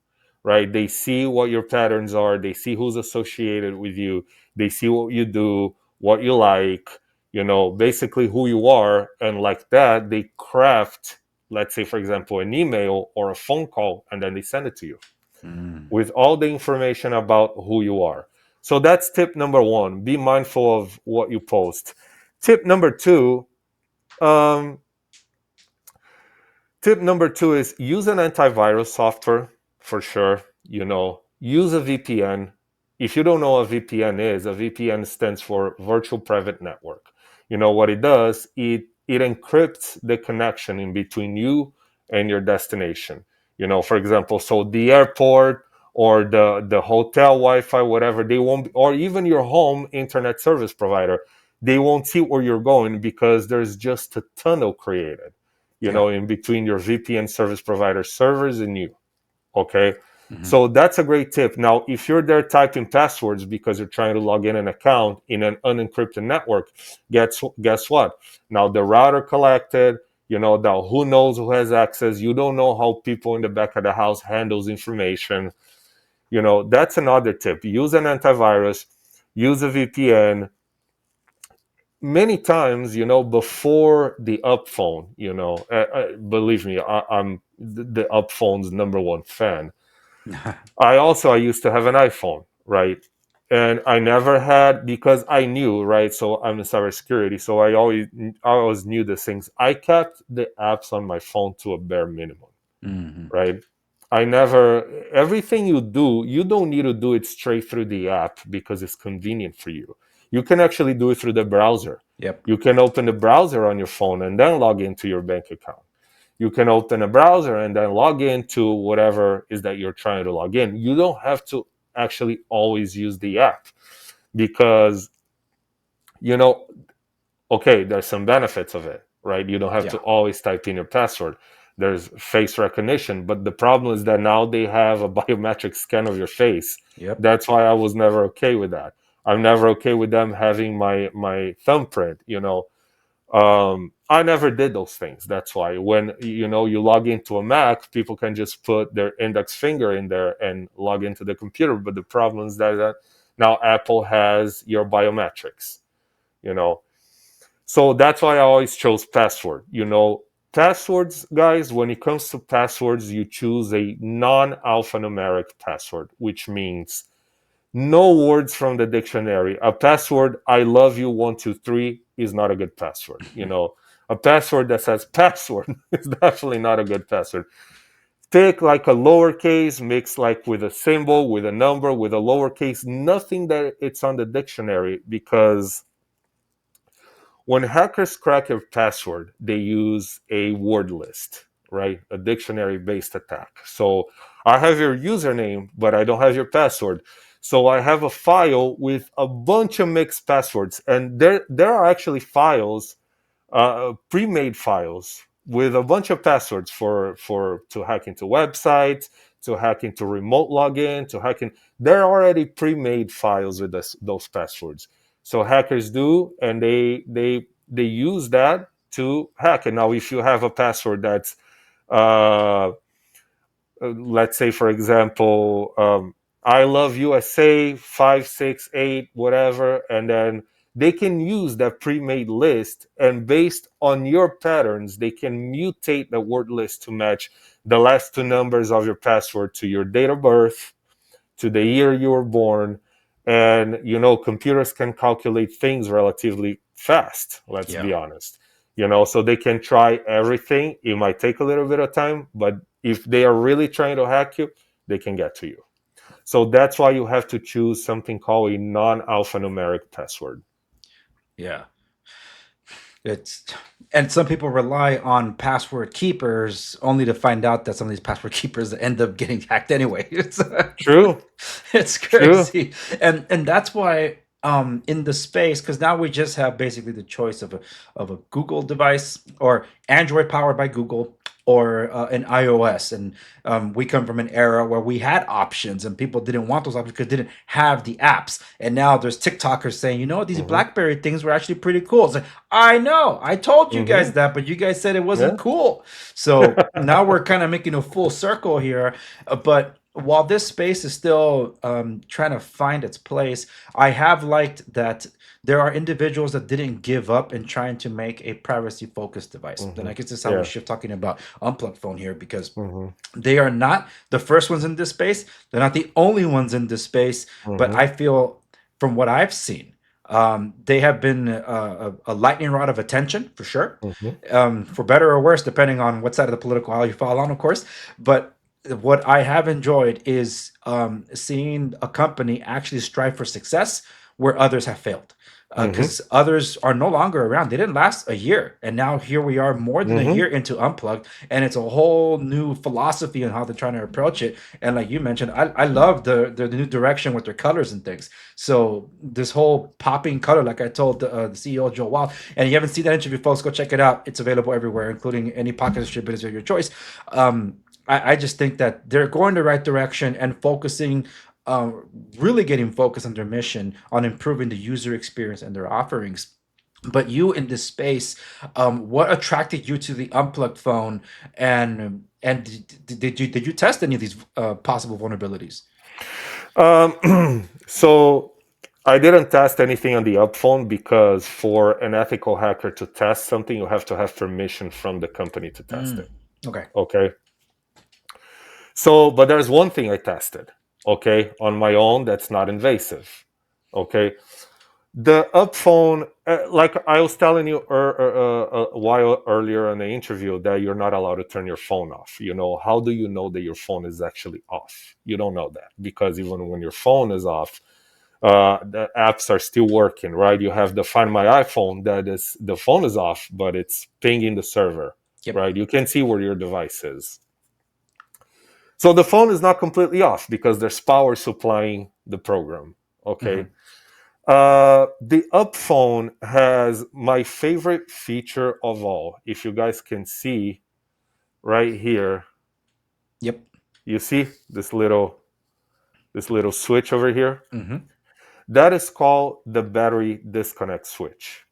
right? They see what your patterns are, they see who's associated with you, they see what you do, what you like, basically who you are, and like that they craft, let's say for example, an email or a phone call, and then they send it to you mm. with all the information about who you are. So that's tip number one: be mindful of what you post. Tip number two, um, Tip number two is use an antivirus software for sure. Use a VPN. If you don't know what a VPN is, a VPN stands for Virtual Private Network. What it does, it encrypts the connection in between you and your destination. For example, so the airport or the hotel Wi-Fi, whatever, they won't, or even your home internet service provider, they won't see where you're going because there's just a tunnel created Yeah. in between your VPN service provider servers and you. Okay. Hmm. So that's a great tip. Now, if you're there typing passwords because you're trying to log in an account in an unencrypted network, guess what? Now the router collected, now who knows who has access? You don't know how people in the back of the house handles information. That's another tip. Use an antivirus, use a VPN, many times, before the up phone, believe me, I'm the up phone's number one fan. I used to have an iPhone, right? And I never had, because I knew, right? So I'm in cybersecurity, so I always knew the things. I kept the apps on my phone to a bare minimum, Hmm. right? I never, everything you do, you don't need to do it straight through the app because it's convenient for you. You can actually do it through the browser. Yep. You can open the browser on your phone and then log into your bank account. You can open a browser and then log into whatever is that you're trying to log in. You don't have to actually always use the app because, you know, okay, there's some benefits of it, right? You don't have to Yeah. always type in your password. There's face recognition, but the problem is that now they have a biometric scan of your face. Yep. That's why I was never okay with that. I'm never okay with them having my thumbprint. I never did those things. That's why when you log into a Mac, people can just put their index finger in there and log into the computer. But the problem is that now Apple has your biometrics. You know, so that's why I always chose password. Passwords, guys, when it comes to passwords, you choose a non alphanumeric password, which means no words from the dictionary. A password, I love you 123, is not a good password. A password that says password is definitely not a good password. Pick like a lowercase mixed like with a symbol, with a number, with a lowercase, nothing that it's on the dictionary, because when hackers crack your password, they use a word list, right? A dictionary based attack. So I have your username, but I don't have your password. So I have a file with a bunch of mixed passwords. And there are actually files, pre-made files with a bunch of passwords for to hack into websites, to hack into remote login, to hack in. They're already pre-made files with those passwords. So hackers do, and they use that to hack. And now, if you have a password that's, uh, let's say, for example, I love USA 568 whatever, and then they can use that pre-made list, and based on your patterns, they can mutate the word list to match the last two numbers of your password to your date of birth, to the year you were born. And computers can calculate things relatively fast, let's Yeah. be honest. So they can try everything. It might take a little bit of time, but if they are really trying to hack you, they can get to you. So that's why you have to choose something called a non-alphanumeric password. Yeah. It's and some people rely on password keepers only to find out that some of these password keepers end up getting hacked anyway. True. It's True. crazy. And that's why in the space, because now we just have basically the choice of a Google device or Android powered by Google or an iOS. And we come from an era where we had options and people didn't want those options because they didn't have the apps. And now there's TikTokers saying, you know what, these Mm-hmm. BlackBerry things were actually pretty cool. It's like, I know, I told you Mm-hmm. guys that, but you guys said it Yeah. wasn't cool. So now we're kind of making a full circle here. But while this space is still trying to find its place, I have liked that there are individuals that didn't give up in trying to make a privacy focused device. And Mm-hmm. I guess this is how we Yeah. shift talking about unplugged phone here because Mm-hmm. they are not the first ones in this space. They're not the only ones in this space. But Mm-hmm. I feel from what I've seen, they have been a lightning rod of attention for sure, Mm-hmm. for better or worse, depending on what side of the political aisle you fall on, of course. But what I have enjoyed is seeing a company actually strive for success where others have failed. Mm-hmm. Because others are no longer around. They didn't last a year. And now here we are more than a Mm-hmm. year into Unplugged. And it's a whole new philosophy on how they're trying to approach it. And like you mentioned, I love the new direction with their colors and things. So this whole popping color, like I told the CEO Joe Wild, and if you haven't seen that interview, folks, go check it out. It's available everywhere, including any pocket distributors of your choice. I just think that they're going the right direction and focusing, uh, really getting focused on their mission on improving the user experience and their offerings. But you in this space, what attracted you to the unplugged phone, and did you test any of these possible vulnerabilities? So I didn't test anything on the up phone because for an ethical hacker to test something, you have to have permission from the company to test Mm, it. okay. Okay. So, but there's one thing I tested, okay, on my own that's not invasive. Okay. The up phone, like I was telling you a while earlier in the interview, that you're not allowed to turn your phone off. How do you know that your phone is actually off? You don't know that because even when your phone is off, the apps are still working, right? You have the Find My iPhone that is the phone is off, but it's pinging the server, Yep. right? You can see where your device is. So the phone is not completely off because there's power supplying the program. Okay. Hmm. The Up phone has my favorite feature of all. If you guys can see right here, Yep. you see this little switch over here. Hmm. That is called the battery disconnect switch.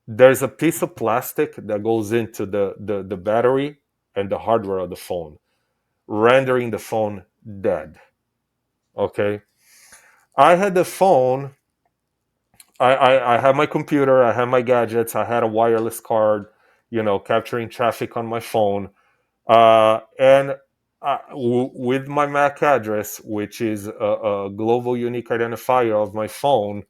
There's a piece of plastic that goes into the battery and the hardware of the phone, rendering the phone dead. Okay. I had the phone. I had my computer, I had my gadgets, I had a wireless card, capturing traffic on my phone. And with my MAC address, which is a global unique identifier of my phone,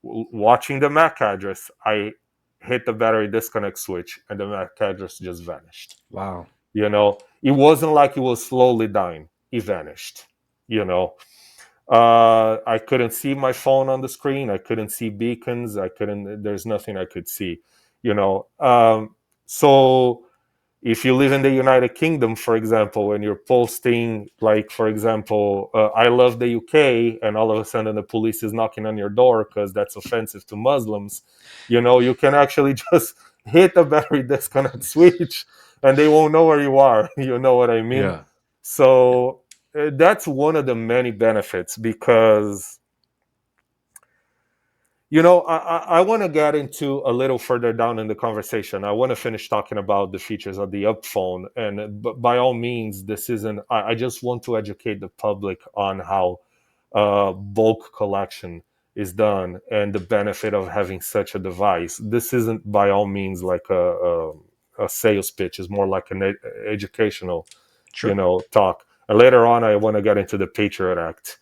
watching the MAC address, I hit the battery disconnect switch and the MAC address just vanished. Wow. It wasn't like it was slowly dying, it vanished. You know, I couldn't see my phone on the screen. I couldn't see beacons. I couldn't. There's nothing I could see. You know. So if you live in the United Kingdom, for example, and you're posting, like, for example, I love the UK, and all of a sudden the police is knocking on your door because that's offensive to Muslims, you can actually just hit the battery disconnect switch and they won't know where you are. You know what I mean? Yeah. So that's one of the many benefits because I want to get into a little further down in the conversation. I want to finish talking about the features of the Up phone, and by all means, this isn't. I just want to educate the public on how bulk collection is done and the benefit of having such a device. This isn't by all means like a sales pitch. It's more like an educational, Sure. talk. And later on, I want to get into the Patriot Act.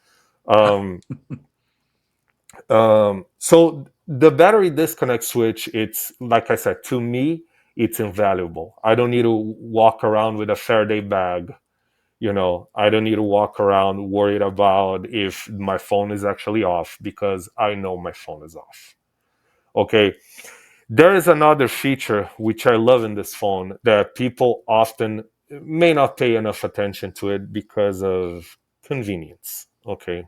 Um, so the battery disconnect switch, it's like I said, to me, it's invaluable. I don't need to walk around with a Faraday bag. I don't need to walk around worried about if my phone is actually off because I know my phone is off. Okay. There is another feature which I love in this phone that people often may not pay enough attention to it because of convenience. Okay.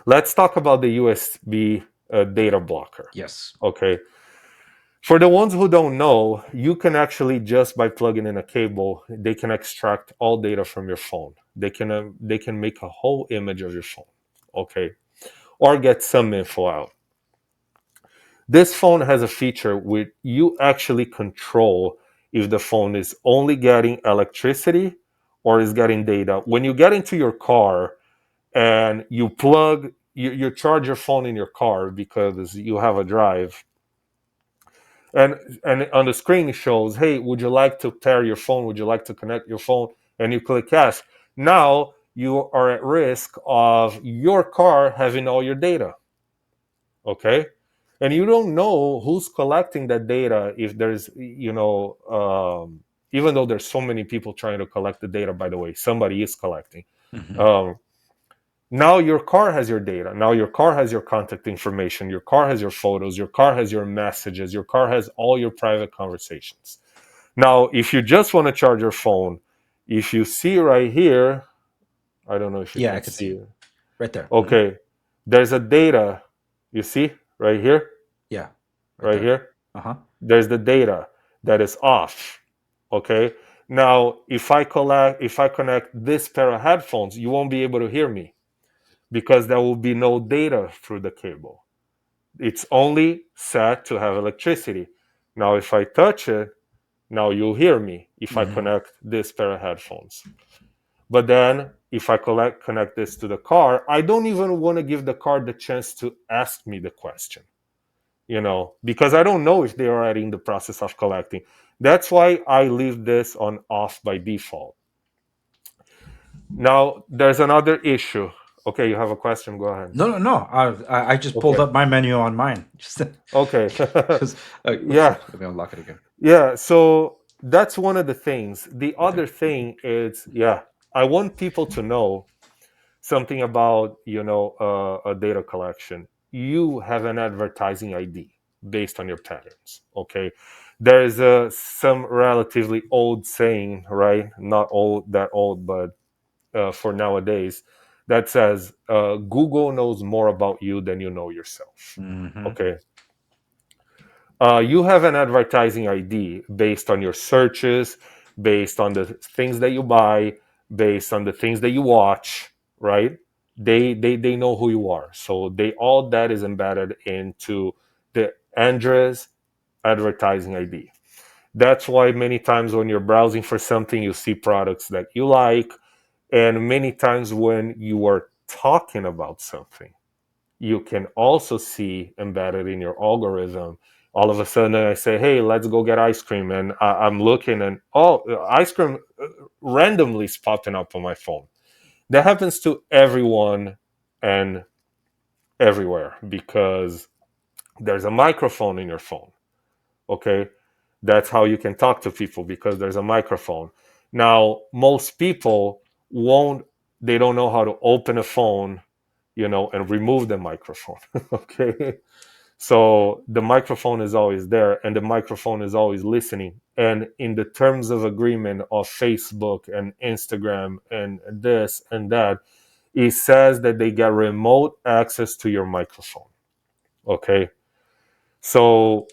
Let's talk about the USB data blocker. Yes. Okay. For the ones who don't know, you can actually just by plugging in a cable, they can extract all data from your phone. They can make a whole image of your phone, okay, or get some info out. This phone has a feature where you actually control if the phone is only getting electricity or is getting data. When you get into your car and you charge your phone in your car because you have a drive, and on the screen it shows, hey, would you like to pair your phone, would you like to connect your phone, and you click yes. Now you are at risk of your car having all your data, okay, and you don't know who's collecting that data. If there's even though there's so many people trying to collect the data, by the way, somebody is collecting. Hmm. um, Now your car has your data. Now your car has your contact information. Your car has your photos. Your car has your messages. Your car has all your private conversations. Now, if you just want to charge your phone, if you see right here, I don't know if you Yeah, I can can see see it it. right there. Hmm. Okay, there's a data. You see right here, Yeah, right right there. here. Uh huh. There's the data that is off. Okay. Now, if I connect this pair of headphones, you won't be able to hear me because there will be no data through the cable. It's only set to have electricity. Now, if I touch it, now you'll hear me if I Hmm. connect this pair of headphones. But then if I connect this to the car, I don't even want to give the car the chance to ask me the question, because I don't know if they are already in the process of collecting. That's why I leave this on off by default. Now, there's another issue. Okay, you have a question? Go ahead. No, no, no. I just pulled Okay. up my menu on mine. Just Okay. because. Oops. Yeah. Let me unlock it again. Yeah, so that's one of the things. The Right there. other thing is, yeah, I want people to know something about, a data collection. You have an advertising ID based on your patterns. Okay, there is some relatively old saying, right? Not old that old, but for nowadays, that says Google knows more about you than you know yourself. Hmm. Okay, you have an advertising ID based on your searches, based on the things that you buy, based on the things that you watch, right? They know who you are. So they all that is embedded into the Andres advertising ID. That's why many times when you're browsing for something, you see products that you like. And many times when you are talking about something, you can also see embedded in your algorithm. All of a sudden, I say, "Hey, let's go get ice cream," and I'm looking, and ice cream randomly is popping up on my phone. That happens to everyone and everywhere because there's a microphone in your phone. Okay, that's how you can talk to people because there's a microphone. Now, most people won't. They don't know how to open a phone, and remove the microphone. Okay. So the microphone is always there and the microphone is always listening. And in the terms of agreement of Facebook and Instagram and this and that, it says that they get remote access to your microphone. Okay. So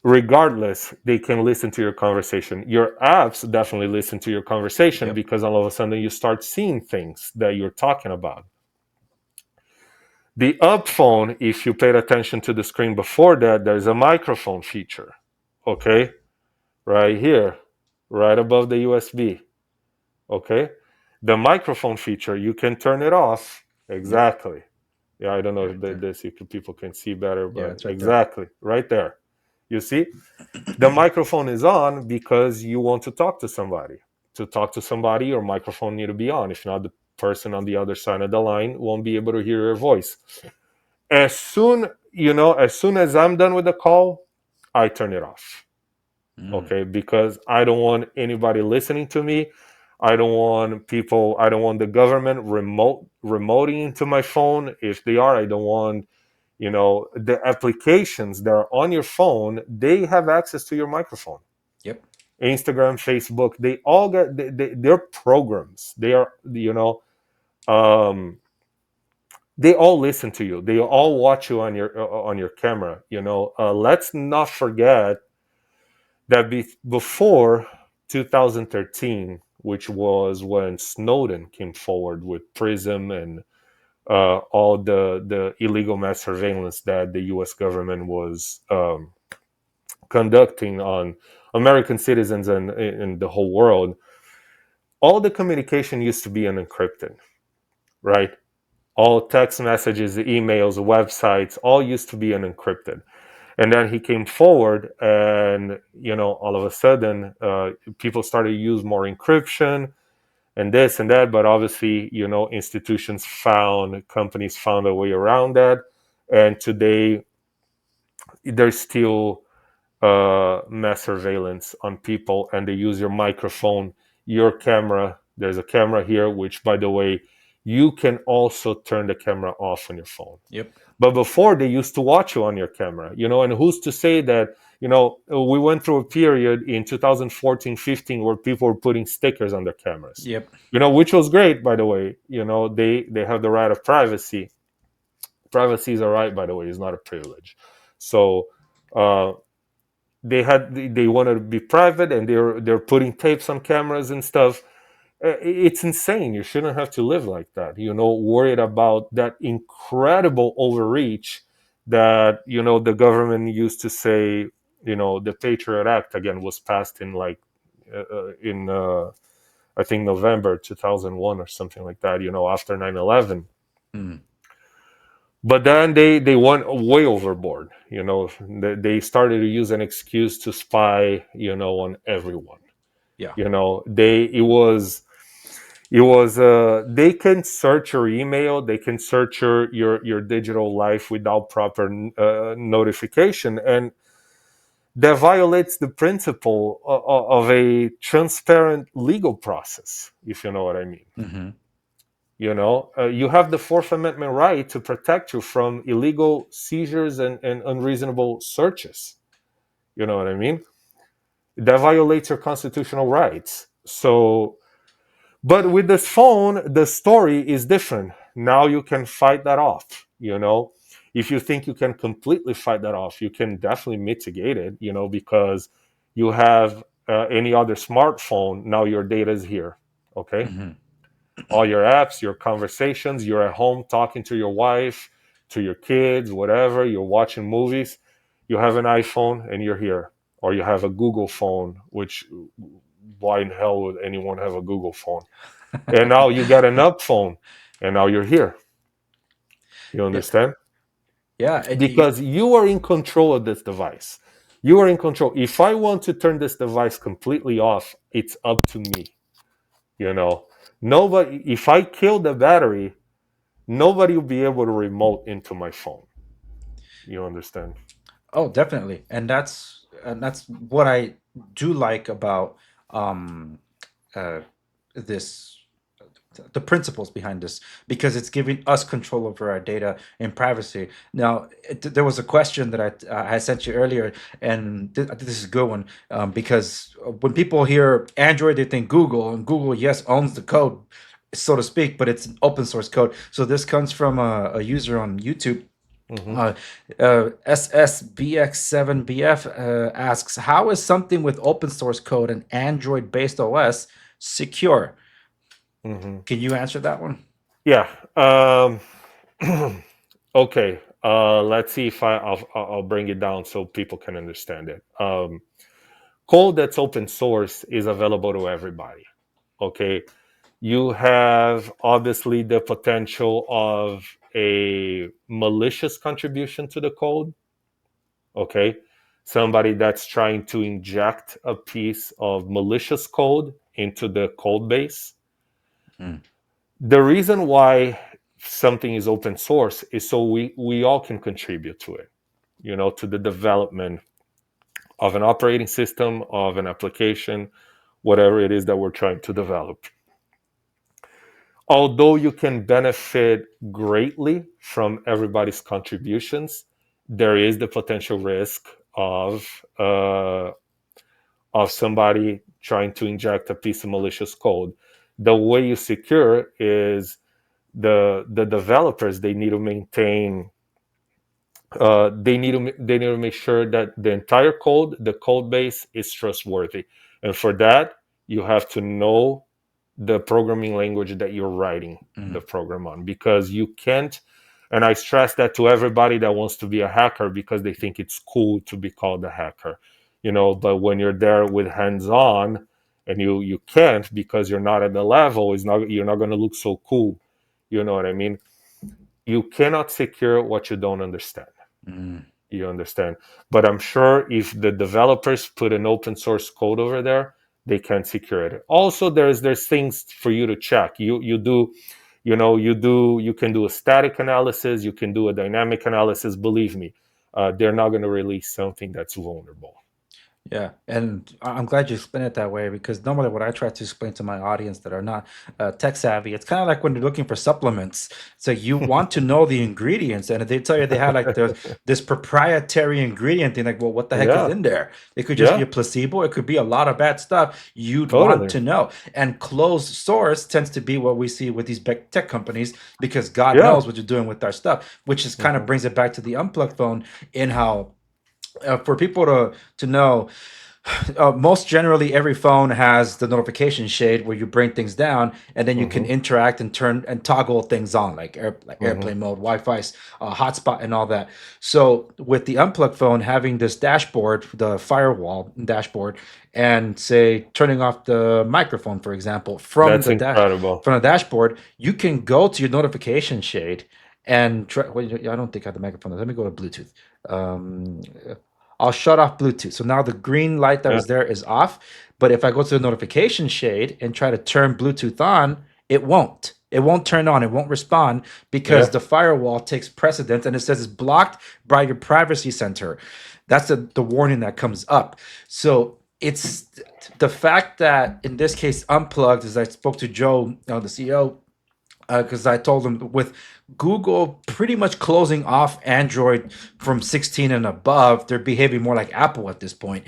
regardless, they can listen to your conversation. Your apps definitely listen to your conversation Yep. because all of a sudden you start seeing things that you're talking about. The up phone, if you paid attention to the screen before that, there's a microphone feature. Okay, right here, right above the USB. Okay, the microphone feature, you can turn it off. Yep. Exactly. Yeah, I don't know if right there. people can see better, Yeah, but it's right there. exactly right there. You see, the microphone is on because you want to talk to somebody. To talk to somebody, your microphone need to be on. If not, the person on the other side of the line won't be able to hear your voice. As soon as I'm done with the call, I turn it off. Mm. Okay, because I don't want anybody listening to me. I don't want the government remoting into my phone. If they are, I don't want, the applications that are on your phone, they have access to your microphone. Yep. Instagram, Facebook, they all they're programs. They are, um, they all listen to you. They all watch you on your camera. Let's not forget that before 2013, which was when Snowden came forward with Prism and all the illegal mass surveillance that the U.S. government was conducting on American citizens and in the whole world. All the communication used to be unencrypted, right? All text messages, emails, websites, all used to be unencrypted. And then he came forward, and all of a sudden, people started to use more encryption and this and that. But obviously, companies found a way around that, and today there's still mass surveillance on people, and they use your microphone, your camera. There's a camera here, which, by the way, you can also turn the camera off on your phone. Yep. But before, they used to watch you on your camera, and who's to say that, we went through a period in 2014-15 where people were putting stickers on their cameras, Yep. which was great, by the way. They have the right of privacy. Privacy is a right, by the way, is not a privilege. So, uh, they wanted to be private, and they're putting tapes on cameras and stuff. It's insane. You shouldn't have to live like that, worried about that incredible overreach that the government used to say. The Patriot Act, again, was passed in like in I think November 2001 or something like that, after 9/11. Mm. But then they went way overboard. They started to use an excuse to spy, on everyone. Yeah. They can search your email, they can search your digital life without proper notification, and that violates the principle of a transparent legal process, if you know what I mean. Mm-hmm. You have the Fourth Amendment right to protect you from illegal seizures and unreasonable searches. You know what I mean? That violates your constitutional rights. So, but with this phone, the story is different. Now you can fight that off. If you think you can completely fight that off, you can definitely mitigate it. Because you have any other smartphone. Now your data is here. Okay, Mm-hmm. all your apps, your conversations, you're at home talking to your wife, to your kids, whatever, you're watching movies, you have an iPhone and you're here. Or you have a Google phone, which, why in hell would anyone have a Google phone? And now you got an up phone, and now you're here. You Yeah. understand? Yeah. Because you are in control of this device. You are in control. If I want to turn this device completely off, it's up to me. You know, nobody, if I kill the battery, nobody will be able to remote into my phone. You understand? Oh, definitely. And that's what I do like about um uh this the principles behind this, because it's giving us control over our data and privacy. Now, there was a question that I sent you earlier, and this is a good one, because when people hear Android, they think Google, and Google, yes, owns the code, so to speak, but it's an open source code. So this comes from a user on YouTube. Mm-hmm. Uh, SSBX7BF asks, how is something with open source code and Android based OS secure? Mm-hmm. Can you answer that one? Yeah. Okay. Let's see if I'll bring it down so people can understand it. Code that's open source is available to everybody. Okay. You have obviously the potential of a malicious contribution to the code, okay, somebody that's trying to inject a piece of malicious code into the code base. Mm. The reason why something is open source is so we all can contribute to it, to the development of an operating system, of an application, whatever it is that we're trying to develop. Although you can benefit greatly from everybody's contributions, there is the potential risk of somebody trying to inject a piece of malicious code. The way you secure is the developers, they need to maintain they need to make sure that the entire code, the code base, is trustworthy. And for that, you have to know the programming language that you're writing the program on, because you can't. And I stress that to everybody that wants to be a hacker, because they think it's cool to be called a hacker, but when you're there with hands-on, and you can't, because you're not at the level, you're not going to look so cool. You know what I mean? You cannot secure what you don't understand. You understand? But I'm sure if the developers put an open source code over there, they can secure it. Also, there's things for you to check. You can do a static analysis, you can do a dynamic analysis. Believe me, they're not going to release something that's vulnerable. Yeah, and I'm glad you explained it that way, because normally what I try to explain to my audience that are not tech savvy, it's kind of like when you're looking for supplements. So you want to know the ingredients, and if they tell you they have like this proprietary ingredient, thing, like, well, what the heck is Yeah, in there? It could just be yeah, a placebo. It could be a lot of bad stuff. You'd want totally. to know. And closed source tends to be what we see with these big tech companies, because God Yeah. knows what you're doing with our stuff, which is kind of brings it back to the unplugged phone in how for people to know, most generally every phone has the notification shade where you bring things down, and then you can Mm-hmm. interact and turn and toggle things on, like Mm-hmm. airplane mode, Wi-Fi, hotspot, and all that. So with the unplugged phone having this dashboard, the firewall dashboard, and say turning off the microphone, for example, That's incredible. from the dashboard, you can go to your notification shade and try. Well, I don't think I have the microphone. Let me go to Bluetooth. Um, I'll shut off Bluetooth. So now the green light that Yeah. was there is off. But if I go to the notification shade and try to turn Bluetooth on, it won't. It won't turn on. It won't respond, because Yeah. the firewall takes precedence, and it says it's blocked by your privacy center. That's the warning that comes up. So it's the fact that in this case, Unplugged, as I spoke to Joe, the CEO, because I told them with Google pretty much closing off Android from 16 and above, they're behaving more like Apple at this point.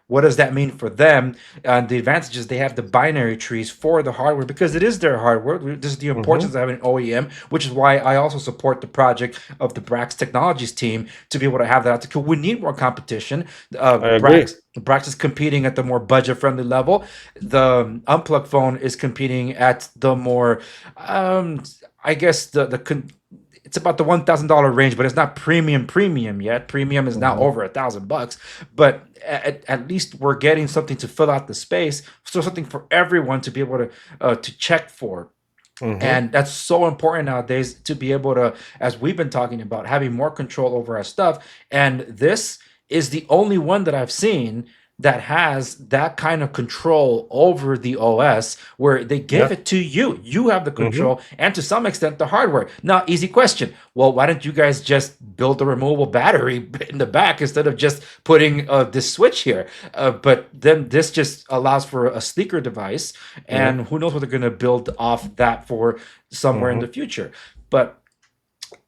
What does that mean for them? The advantages, they have the binary trees for the hardware, because it is their hardware. This is the Mm-hmm. importance of having an OEM, which is why I also support the project of the Brax Technologies team to be able to have that. Because we need more competition. I agree. Brax is competing at the more budget-friendly level. The unplugged phone is competing at the more, I guess it's about the $1,000 range, but it's not premium yet. Premium is now Mm-hmm. over $1,000, but at least we're getting something to fill out the space, so something for everyone to be able to check for. Mm-hmm. And that's so important nowadays, to be able to, as we've been talking about, having more control over our stuff. And this is the only one that I've seen that has that kind of control over the OS, where they Yeah. gave it to you. You have the Mm-hmm. control, and to some extent the hardware. Now, easy question. Well, why don't you guys just build a removable battery in the back instead of just putting this switch here? But then this just allows for a sleeker device, Yeah. and who knows what they're going to build off that for somewhere in Mm-hmm. the future. But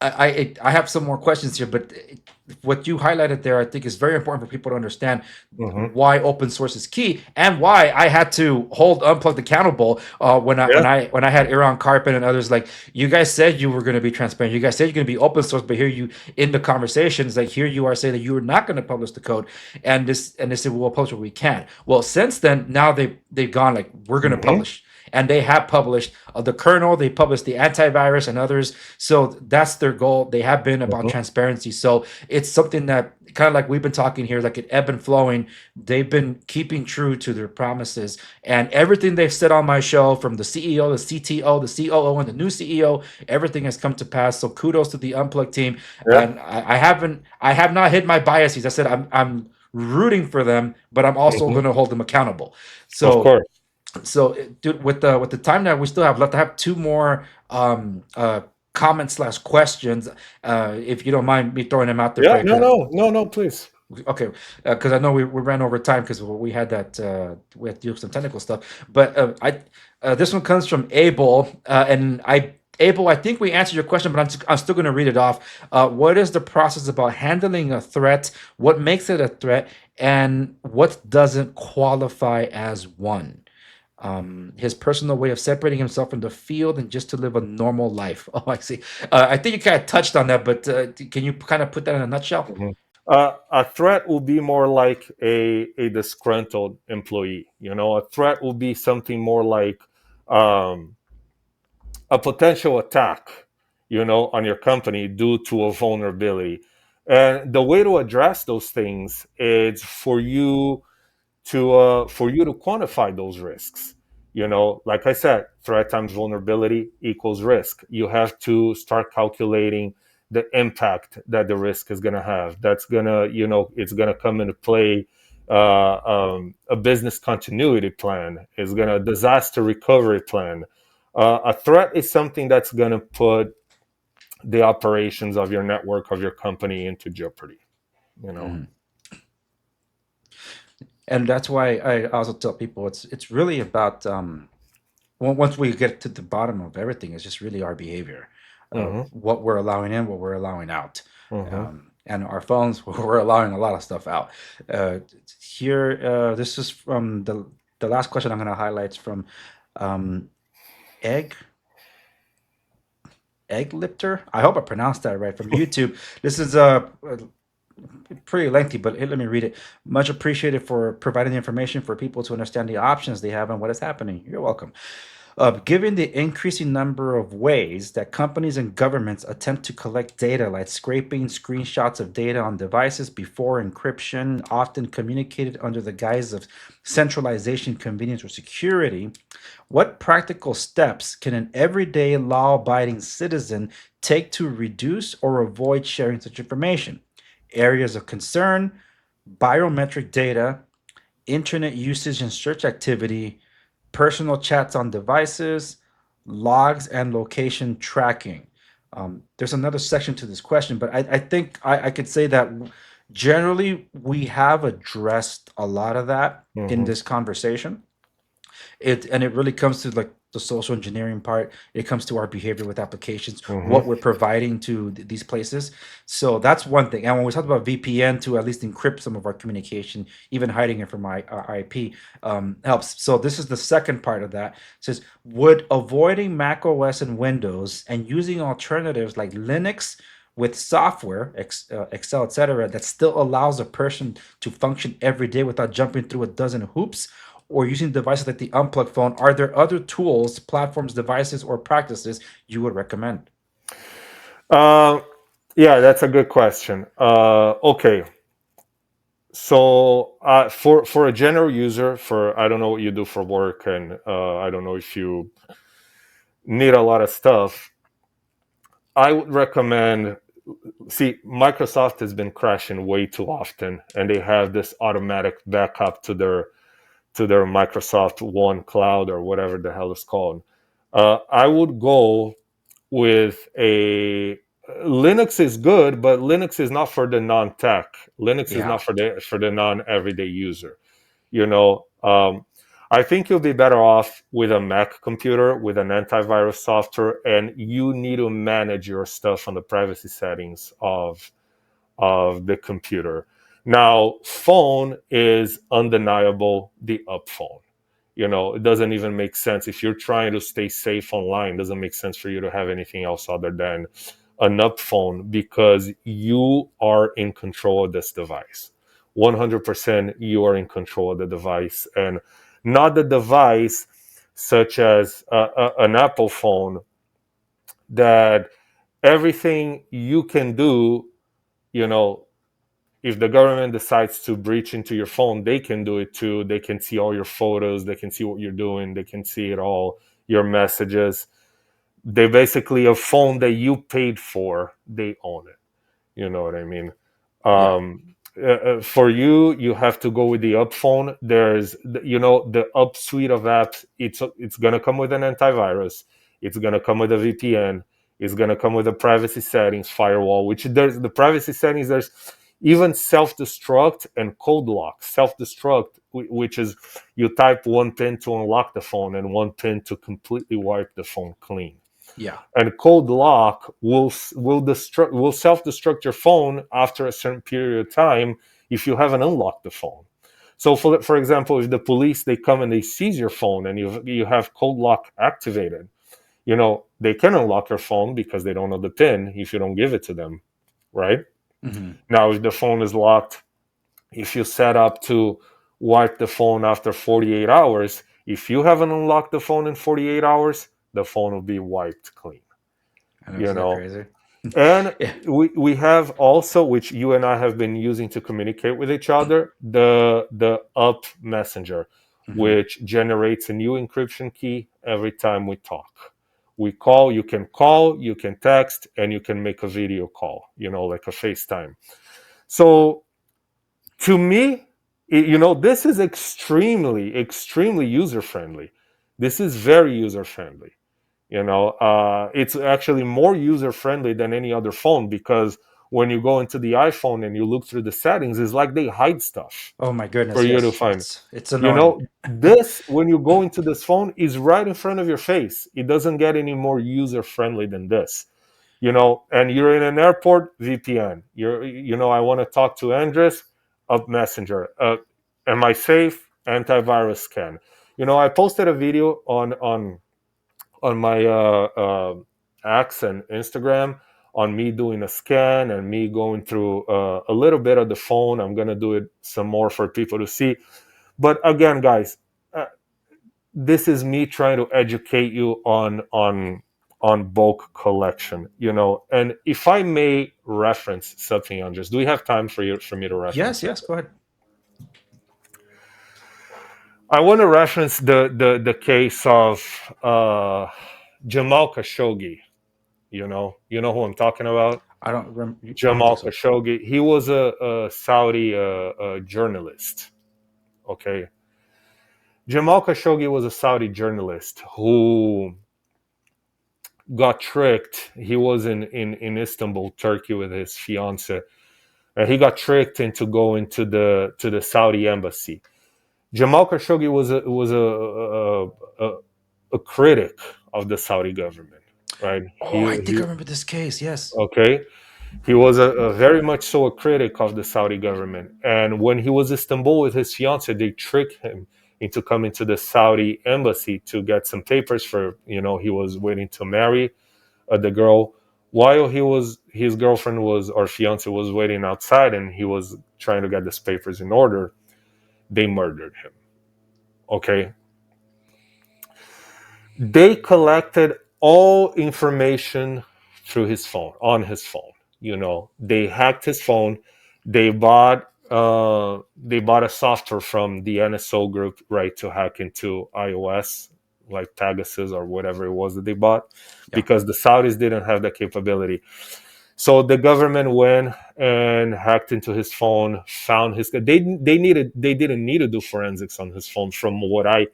I have some more questions here, but what you highlighted there, I think, is very important for people to understand Mm-hmm. why open source is key, and why I had to hold Unplugged accountable Yeah. when I had Aaron Carpin and others. Like, you guys said you were going to be transparent, you guys said you're going to be open source, but here you in the conversations, like, here you are saying that you are not going to publish the code, and they said we'll publish what we can. Well, since then, now they've gone like, we're going to Mm-hmm. publish. and they have published the kernel, they published the antivirus and others. So that's their goal. They have been about Mhm. transparency. So it's something that kind of like we've been talking here, like it ebb and flowing. They've been keeping true to their promises, and everything they've said on my show, from the CEO, the CTO, the COO, and the new CEO, everything has come to pass. So kudos to the Unplugged team. Yeah. And I have not hid my biases. I said I'm rooting for them, but I'm also Mhm. going to hold them accountable. Of So course. dude, with the time that we still have left, I have two more comments slash questions. If you don't mind me throwing them out there for Yeah. you, No. 'cause No. No. No. Please. okay, because I know we ran over time because we had that we had to do some technical stuff. But I this one comes from Abel, and Abel, I think we answered your question, but I'm still going to read it off. What is the process about handling a threat? What makes it a threat, and what doesn't qualify as one? His personal way of separating himself from the field and just to live a normal life. Oh, I see. I think you kind of touched on that, but can you kind of put that in a nutshell? Mhm. A threat will be more like a disgruntled employee. A threat will be something more like um, a potential attack, on your company due to a vulnerability. And the way to address those things is for you to quantify those risks. Like I said, threat times vulnerability equals risk. You have to start calculating the impact that the risk is going to have. That's going to, it's going to come into play. A business continuity plan is going to disaster recovery plan. A threat is something that's going to put the operations of your network, of your company, into jeopardy. you know Mhm. And that's why I also tell people it's really about once we get to the bottom of everything, it's just really our behavior, hmm what we're allowing in, what we're allowing out, hmm and our phones, we're allowing a lot of stuff out. Uh, Here, this is from the last question I'm going to highlight from um, Egg Egg Lipter. I hope I pronounced that right, from YouTube. This is pretty lengthy, but here, let me read it. Much appreciated for providing the information for people to understand the options they have and what is happening. You're welcome. Given the increasing number of ways that companies and governments attempt to collect data, like scraping screenshots of data on devices before encryption, often communicated under the guise of centralization, convenience, or security, what practical steps can an everyday law abiding citizen take to reduce or avoid sharing such information? Areas of concern: biometric data, internet usage and search activity, personal chats on devices, logs and location tracking. There's another section to this question, but I think I could say that generally we have addressed a lot of that in hmm this conversation. It really comes to like the social engineering part. It comes to our behavior with applications, hmm what we're providing to these places. So that's one thing. And when we talk about VPN to at least encrypt some of our communication, even hiding it from our IP, helps. So this is the second part of that. It says, would avoiding Mac OS and Windows and using alternatives like Linux with software, Excel, etc., that still allows a person to function every day without jumping through a dozen hoops, or using devices like the unplugged phone, are there other tools, platforms, devices, or practices you would recommend? Uh, yeah, that's a good question. Okay, so for a general user, for I don't know what you do for work, and I don't know if you need a lot of stuff. I would recommend. See, Microsoft has been crashing way too often, and they have this automatic backup to their Microsoft One Cloud or whatever the hell it's called. I would go with a Linux is good, but Linux is not for the non-tech. Linux is Yeah. not for the non-everyday user. You know, I think you'll be better off with a Mac computer with an antivirus software, and you need to manage your stuff on the privacy settings of the computer. Now, phone is undeniable the up phone. It doesn't even make sense if you're trying to stay safe online. It doesn't make sense for you to have anything else other than an up phone because you are in control of this device. 100% you are in control of the device, and not the device such as an Apple phone, that everything you can do, you know, if the government decides to breach into your phone, they can do it too. They can see all your photos, they can see what you're doing, they can see it all, your messages. They basically, a phone that you paid for, they own it. You know what I mean? Yeah. For you, you have to go with the Up phone. There's, the Up suite of apps. It's gonna come with an antivirus. It's gonna come with a VPN. It's gonna come with a privacy settings firewall. Which there's the privacy settings. There's even self destruct and code lock. Self destruct, which is you type one pin to unlock the phone and one pin to completely wipe the phone clean. Yeah. And code lock will self destruct your phone after a certain period of time if you haven't unlocked the phone. So for example, if the police, they come and they seize your phone and you have code lock activated, they can unlock your phone because they don't know the pin if you don't give it to them, right? Hmm. Now if the phone is locked, if you set up to wipe the phone after 48 hours, if you haven't unlocked the phone in 48 hours, the phone will be wiped clean. I know, you isn't that know crazy? and Yeah. we have also, which you and I have been using to communicate with each other, the Up Messenger, Hmm. which generates a new encryption key every time we talk. We call, you can text, and you can make a video call, like a FaceTime. So to me, this is extremely, extremely user friendly. This is very user friendly. It's actually more user friendly than any other phone, because when you go into the iPhone and you look through the settings, it's like they hide stuff Oh my for goodness, you to yes. find. It's annoying. This, when you go into this phone, is right in front of your face. It doesn't get any more user friendly than this. And you're in an airport, VPN. I want to talk to Andres, Up Messenger. Am I safe? Antivirus scan. I posted a video on my X and Instagram on me doing a scan and me going through a little bit of the phone. I'm gonna do it some more for people to see. But again, guys, this is me trying to educate you on bulk collection. And if I may reference something, Andres, do we have time for me to reference Yes, something? yes, go ahead. I want to reference the case of Jamal Khashoggi. You know who I'm talking about. I don't think Jamal so. Khashoggi. He was a Saudi journalist. Okay, Jamal Khashoggi was a Saudi journalist who got tricked. He was in Istanbul, Turkey, with his fiance, and he got tricked into going to the Saudi embassy. Jamal Khashoggi was a critic of the Saudi government, right? Oh, I think I He remember this case. Yes. Okay. He was a very much so a critic of the Saudi government. And when he was in Istanbul with his fiance, they tricked him into coming to the Saudi embassy to get some papers for, he was waiting to marry the girl. While his girlfriend was, or fiance was waiting outside and he was trying to get these papers in order, they murdered him. Okay. They collected all information through his phone, on his phone. They hacked his phone. They bought a software from the NSO group, right, to hack into iOS, like Pegasus or whatever it was that they bought, Yeah. because the Saudis didn't have that capability. So the government went and hacked into his phone, found his. They didn't need to do forensics on his phone, from what I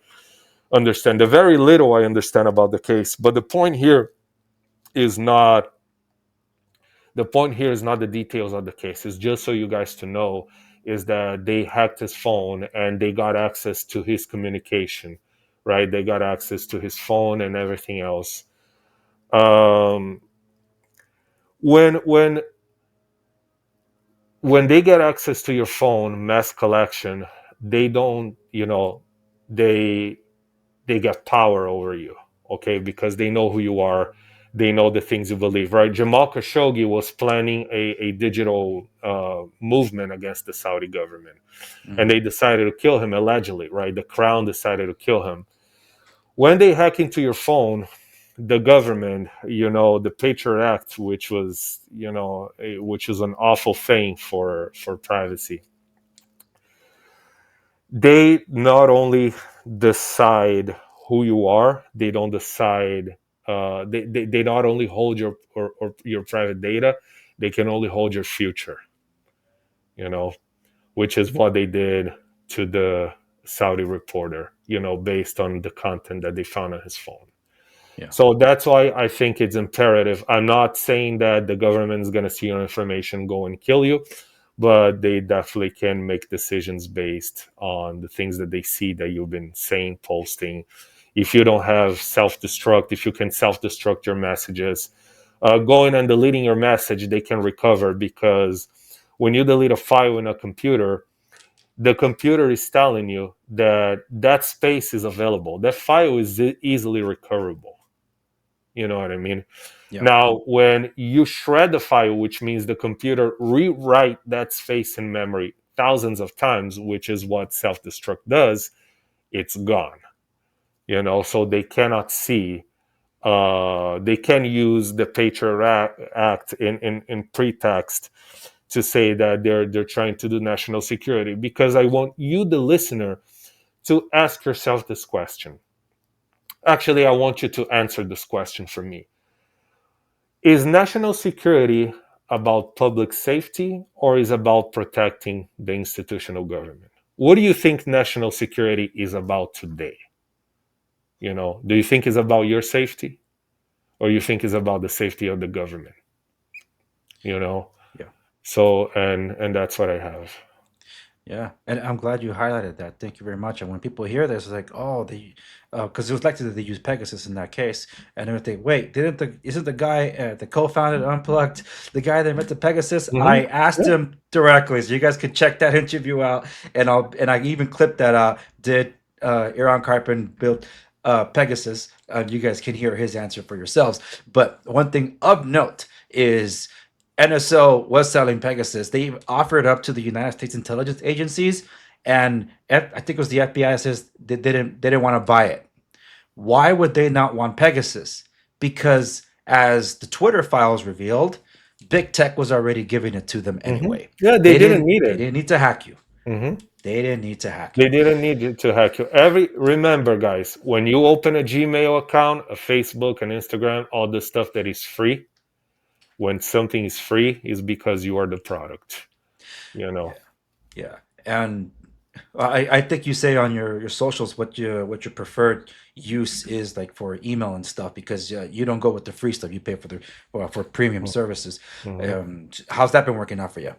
understand. The very little I understand about the case. But is not the point here is not the details of the case. It's just so you guys to know, is that they hacked his phone and they got access to his communication, right? They got access to his phone and everything else. Um, when when they get access to your phone, mass collection, they don't, they they get power over you, okay, because they know who you are, they know the things you believe, right? Jamal Khashoggi was planning a digital movement against the Saudi government, and Hmm. they decided to kill him, allegedly, right? The crown decided to kill him. When they hack into your phone, the government, the Patriot Act, which was, which is an awful thing for privacy, they not only decide who you are, they don't decide. They not only hold or your private data, they can only hold your future. You know, which is what they did to the Saudi reporter. Based on the content that they found on his phone. Yeah. So that's why I think it's imperative. I'm not saying that the government is going to see your information, go and kill you, but they definitely can make decisions based on the things that they see that you've been saying, posting. If you don't have self destruct, if you can self destruct your messages, going and deleting your message, they can recover, because when you delete a file in a computer, the computer is telling you that that space is available. That file is easily recoverable. You know what I mean? Yeah. Now, when you shred the file, which means the computer rewrite that space in memory thousands of times, which is what self-destruct does, it's gone. So they cannot see. They can use the Patriot Act in pretext to say that they're trying to do national security, because I want you, the listener, to ask yourself this question. Actually, I want you to answer this question for me. Is national security about public safety, or is about protecting the institutional government? What do you think national security is about today? Do you think it's about your safety, or you think it's about the safety of the government? You know, Yeah. so and that's what I have. Yeah, and I'm glad you highlighted that. Thank you very much. And when people hear this, it's like, oh, because it was likely that they use Pegasus in that case, and they would think, wait, isn't the guy that co-founded Unplugged the guy that invented Pegasus? Mm-hmm. I asked Yeah. him directly, so you guys can check that interview out, and I even clipped that out. Did Iran Karpin build Pegasus? You guys can hear his answer for yourselves. But one thing of note is NSO was selling Pegasus. They offered up to the United States intelligence agencies, and I think it was the FBI says they didn't want to buy it. Why would they not want Pegasus? Because as the Twitter files revealed, big tech was already giving it to them Mm-hmm. anyway. Yeah, they They didn't didn't need they it. didn't need to hack you. Mm-hmm. They didn't need to hack They you. didn't need you to hack you. Remember, guys, when you open a Gmail account, a Facebook, an Instagram, all the stuff that is free, when something is free, is because you are the product. You know. Yeah, and I think you say on your socials what your preferred use is, like for email and stuff, because you don't go with the free stuff. You pay for premium services. Mhm. How's that been working out for you?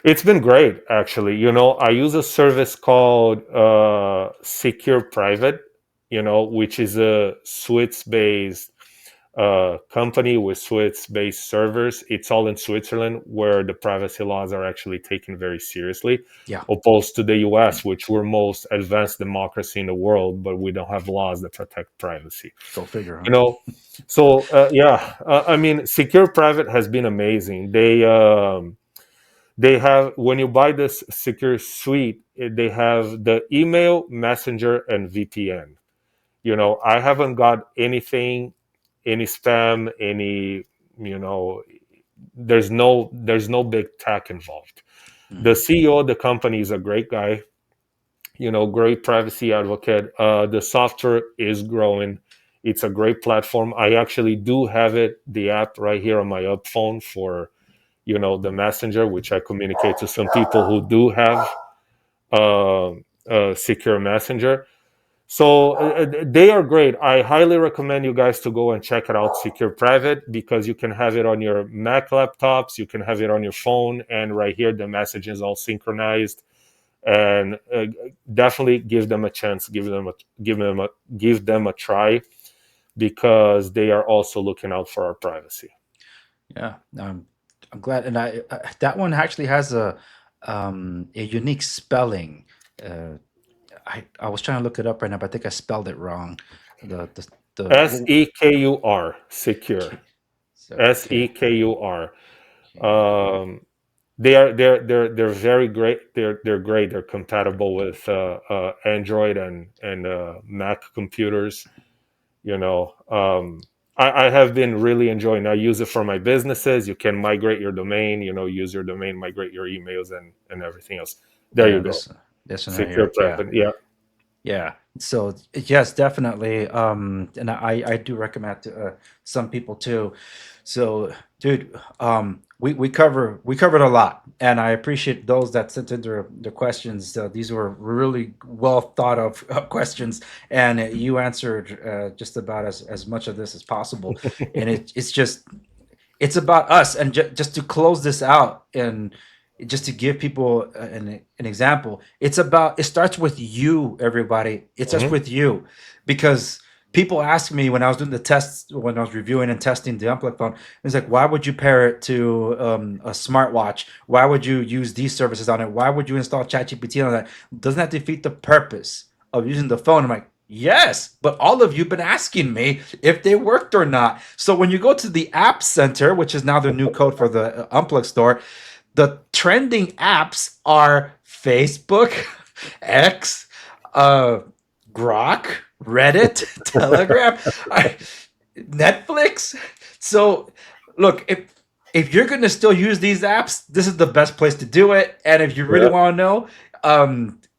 It's been great, actually. I use a service called Secure Private, which is a Swiss-based company with Swiss-based servers. It's all in Switzerland, where the privacy laws are actually taken very seriously, Yeah, opposed to the US, which we're most advanced democracy in the world, but we don't have laws that protect privacy. go figure, You huh? know, so yeah, I mean, Secure Private has been amazing. They have, when you buy this Secure Suite, they have the email, messenger, and VPN. I haven't got anything, any spam, any, you know there's no big tech involved. The Mhm. CEO of the company is a great guy, great privacy advocate. The software is growing. It's a great platform. I actually do have the app right here on my up phone for the messenger, which I communicate to some people who do have secure messenger. So they are great. I highly recommend you guys to go and check it out, Secure Private, because you can have it on your Mac laptops, you can have it on your phone, and right here the message is all synchronized. And definitely give them a chance, give them a try, because they are also looking out for our privacy. Yeah, I'm glad, and that one actually has a unique spelling. Uh, I was trying to look it up right now, but I think I spelled it wrong. The Secur, secure. okay, so okay. Secur. Okay. Um, they're very great. They're great. They're compatible with Android and Mac computers. You know, I have been really enjoying. I use it for my businesses. You can migrate your domain. You know, use your domain, migrate your emails, and everything else. There Yeah, you go. this one right Secure here. Yeah. private. Yeah. Yeah. So yes, definitely. And I do recommend to some people too. So, dude, we covered a lot, and I appreciate those that sent in their questions. These were really well thought of questions, and you answered just about as much of this as possible. And it's just it's about us. And just to close this out, and just to give people an example, it starts with you, everybody. It starts Mhm. with you, because people ask me when I was doing the tests, when I was reviewing and testing the unplugged phone, it's like, why would you pair it to a smartwatch? Why would you use these services on it? Why would you install ChatGPT on that? Doesn't that defeat the purpose of using the phone? I'm like, yes, but all of you have been asking me if they worked or not. So when you go to the App Center, which is now the new code for the Unplug store, the trending apps are Facebook, X, uh, Grok, Reddit, Telegram, Netflix. So look, if you're gonna still use these apps, this is the best place to do it. And if you really Yeah. want to know,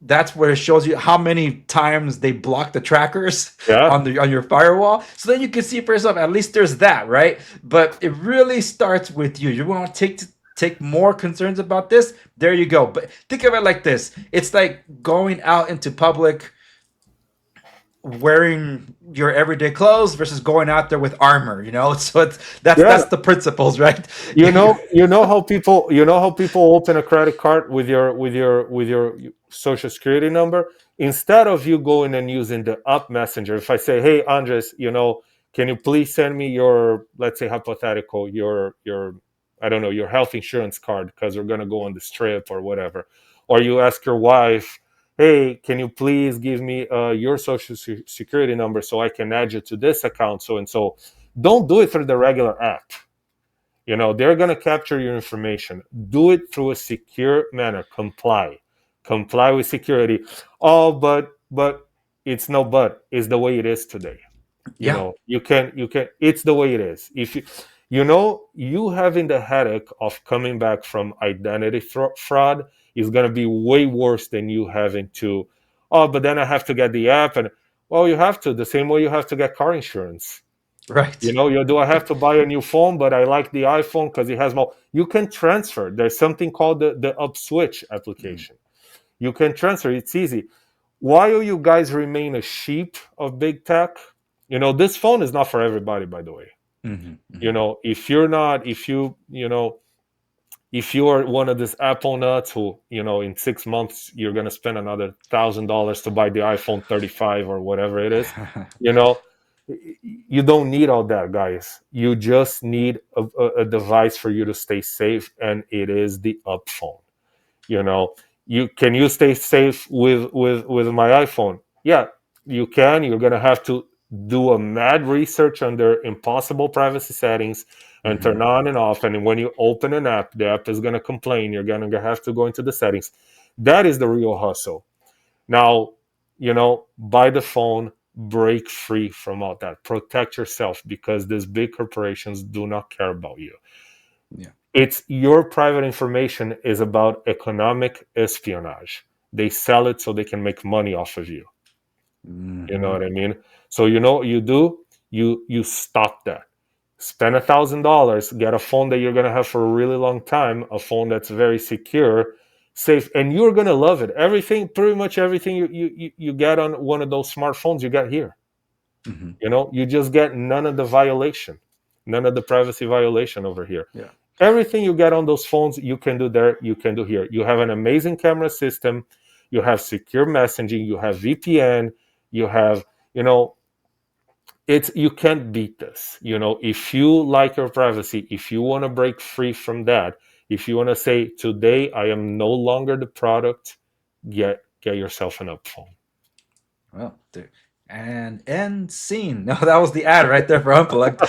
that's where it shows you how many times they block the trackers Yeah. on your firewall. So then you can see for yourself. At least there's that, right? But it really starts with you. You want to take more concerns about this. There you go. But think of it like this: it's like going out into public wearing your everyday clothes versus going out there with armor, so Yeah. that's the principles, right? You know how people open a credit card with your social security number. Instead of you going and using the up messenger, if I say, hey Andres, can you please send me your, let's say hypothetical, your I don't know, your health insurance card because we're going to go on this trip or whatever, or you ask your wife, hey, can you please give me your social security number so I can add you to this account, so and so. Don't do it through the regular app. They're going to capture your information. Do it through a secure manner. Comply with security. Oh, but it's no but. It's the way it is today. Yeah. You can it's the way it is. If you having the headache of coming back from identity fraud is going to be way worse than you having to, oh, but then I have to get the app. And well, you have to, the same way you have to get car insurance. Right. Do I have to buy a new phone? But I like the iPhone because it has more. You can transfer. There's something called the Up Switch application. You can transfer. It's easy. While you guys remain a sheep of big tech, this phone is not for everybody, by the way. Hmm. If you're not, if you are one of these Apple nuts who, in 6 months, you're going to spend another $1,000 to buy the iPhone 35 or whatever it is, you know, you don't need all that, guys. You just need a device for you to stay safe, and it is the Up phone. you know you stay safe with my iPhone? Yeah, you can. You're gonna have to do a mad research under impossible privacy settings and turn Hmm. on and off, and when you open an app, the app is gonna complain. You're gonna have to go into the settings. That is the real hustle. Now, buy the phone, break free from all that, protect yourself, because these big corporations do not care about you. Yeah. It's your private information is about economic espionage. They sell it so they can make money off of you. You know Hmm. what I mean? So you know what you do? You stop that. Spend $1,000, get a phone that you're gonna have for a really long time, a phone that's very secure, safe, and you're gonna love it. Everything, pretty much everything you get on one of those smartphones, you get here. Hmm. You just get none of the violation, none of the privacy violation over here. Yeah. Everything you get on those phones, you can do there, you can do here. You have an amazing camera system, you have secure messaging, you have VPN, you have, you know, it's you can't beat this. If you like your privacy, if you want to break free from that, if you want to say today I am no longer the product, get yourself an up phone. Well, there. And end scene. No, that was the ad right there for Unplugged.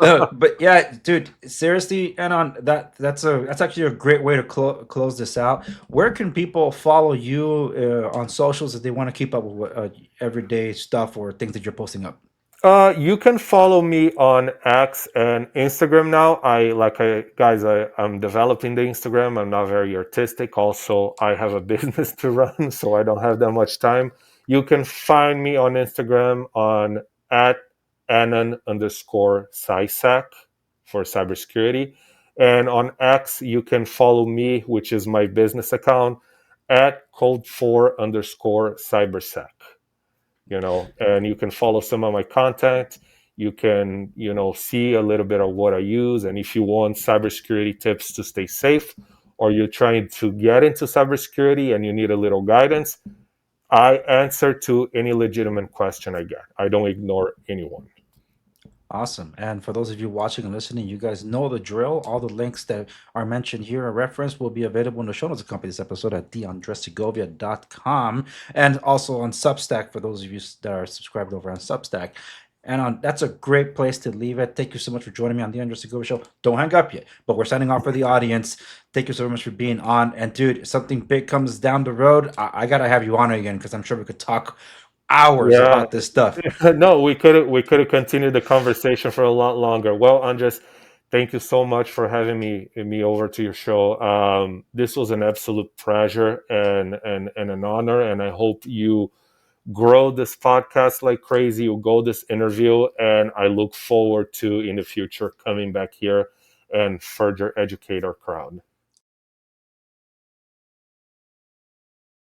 No, but yeah, dude, seriously, and on that's actually a great way to close this out. Where can people follow you on socials if they want to keep up with everyday stuff or things that you're posting up? You can follow me on X and Instagram now. I'm developing the Instagram. I'm not very artistic. Also, I have a business to run, so I don't have that much time. You can find me on Instagram on at Anon underscore SciSec for cybersecurity. And on X, you can follow me, which is my business account, at code4 underscore cybersec. And you can follow some of my content. You can see a little bit of what I use, and if you want cybersecurity tips to stay safe, or you're trying to get into cybersecurity and you need a little guidance, I answer to any legitimate question I get. I don't ignore anyone. Awesome. And for those of you watching and listening, you guys know the drill. All the links that are mentioned here and referenced will be available in the show notes to accompany this episode at theandresegovia.com, and also on Substack for those of you that are subscribed over on Substack. And that's a great place to leave it. Thank you so much for joining me on the Andre Segovia Show. Don't hang up yet, but we're signing off for the audience. Thank you so much for being on. And dude, if something big comes down the road, I gotta have you on again because I'm sure we could talk hours Yeah. about this stuff. No, we could have continued the conversation for a lot longer. Well, Andres, thank you so much for having me over to your show. This was an absolute pleasure and an honor, and I hope you grow this podcast like crazy. You go this interview, and I look forward to in the future coming back here and further educate our crowd.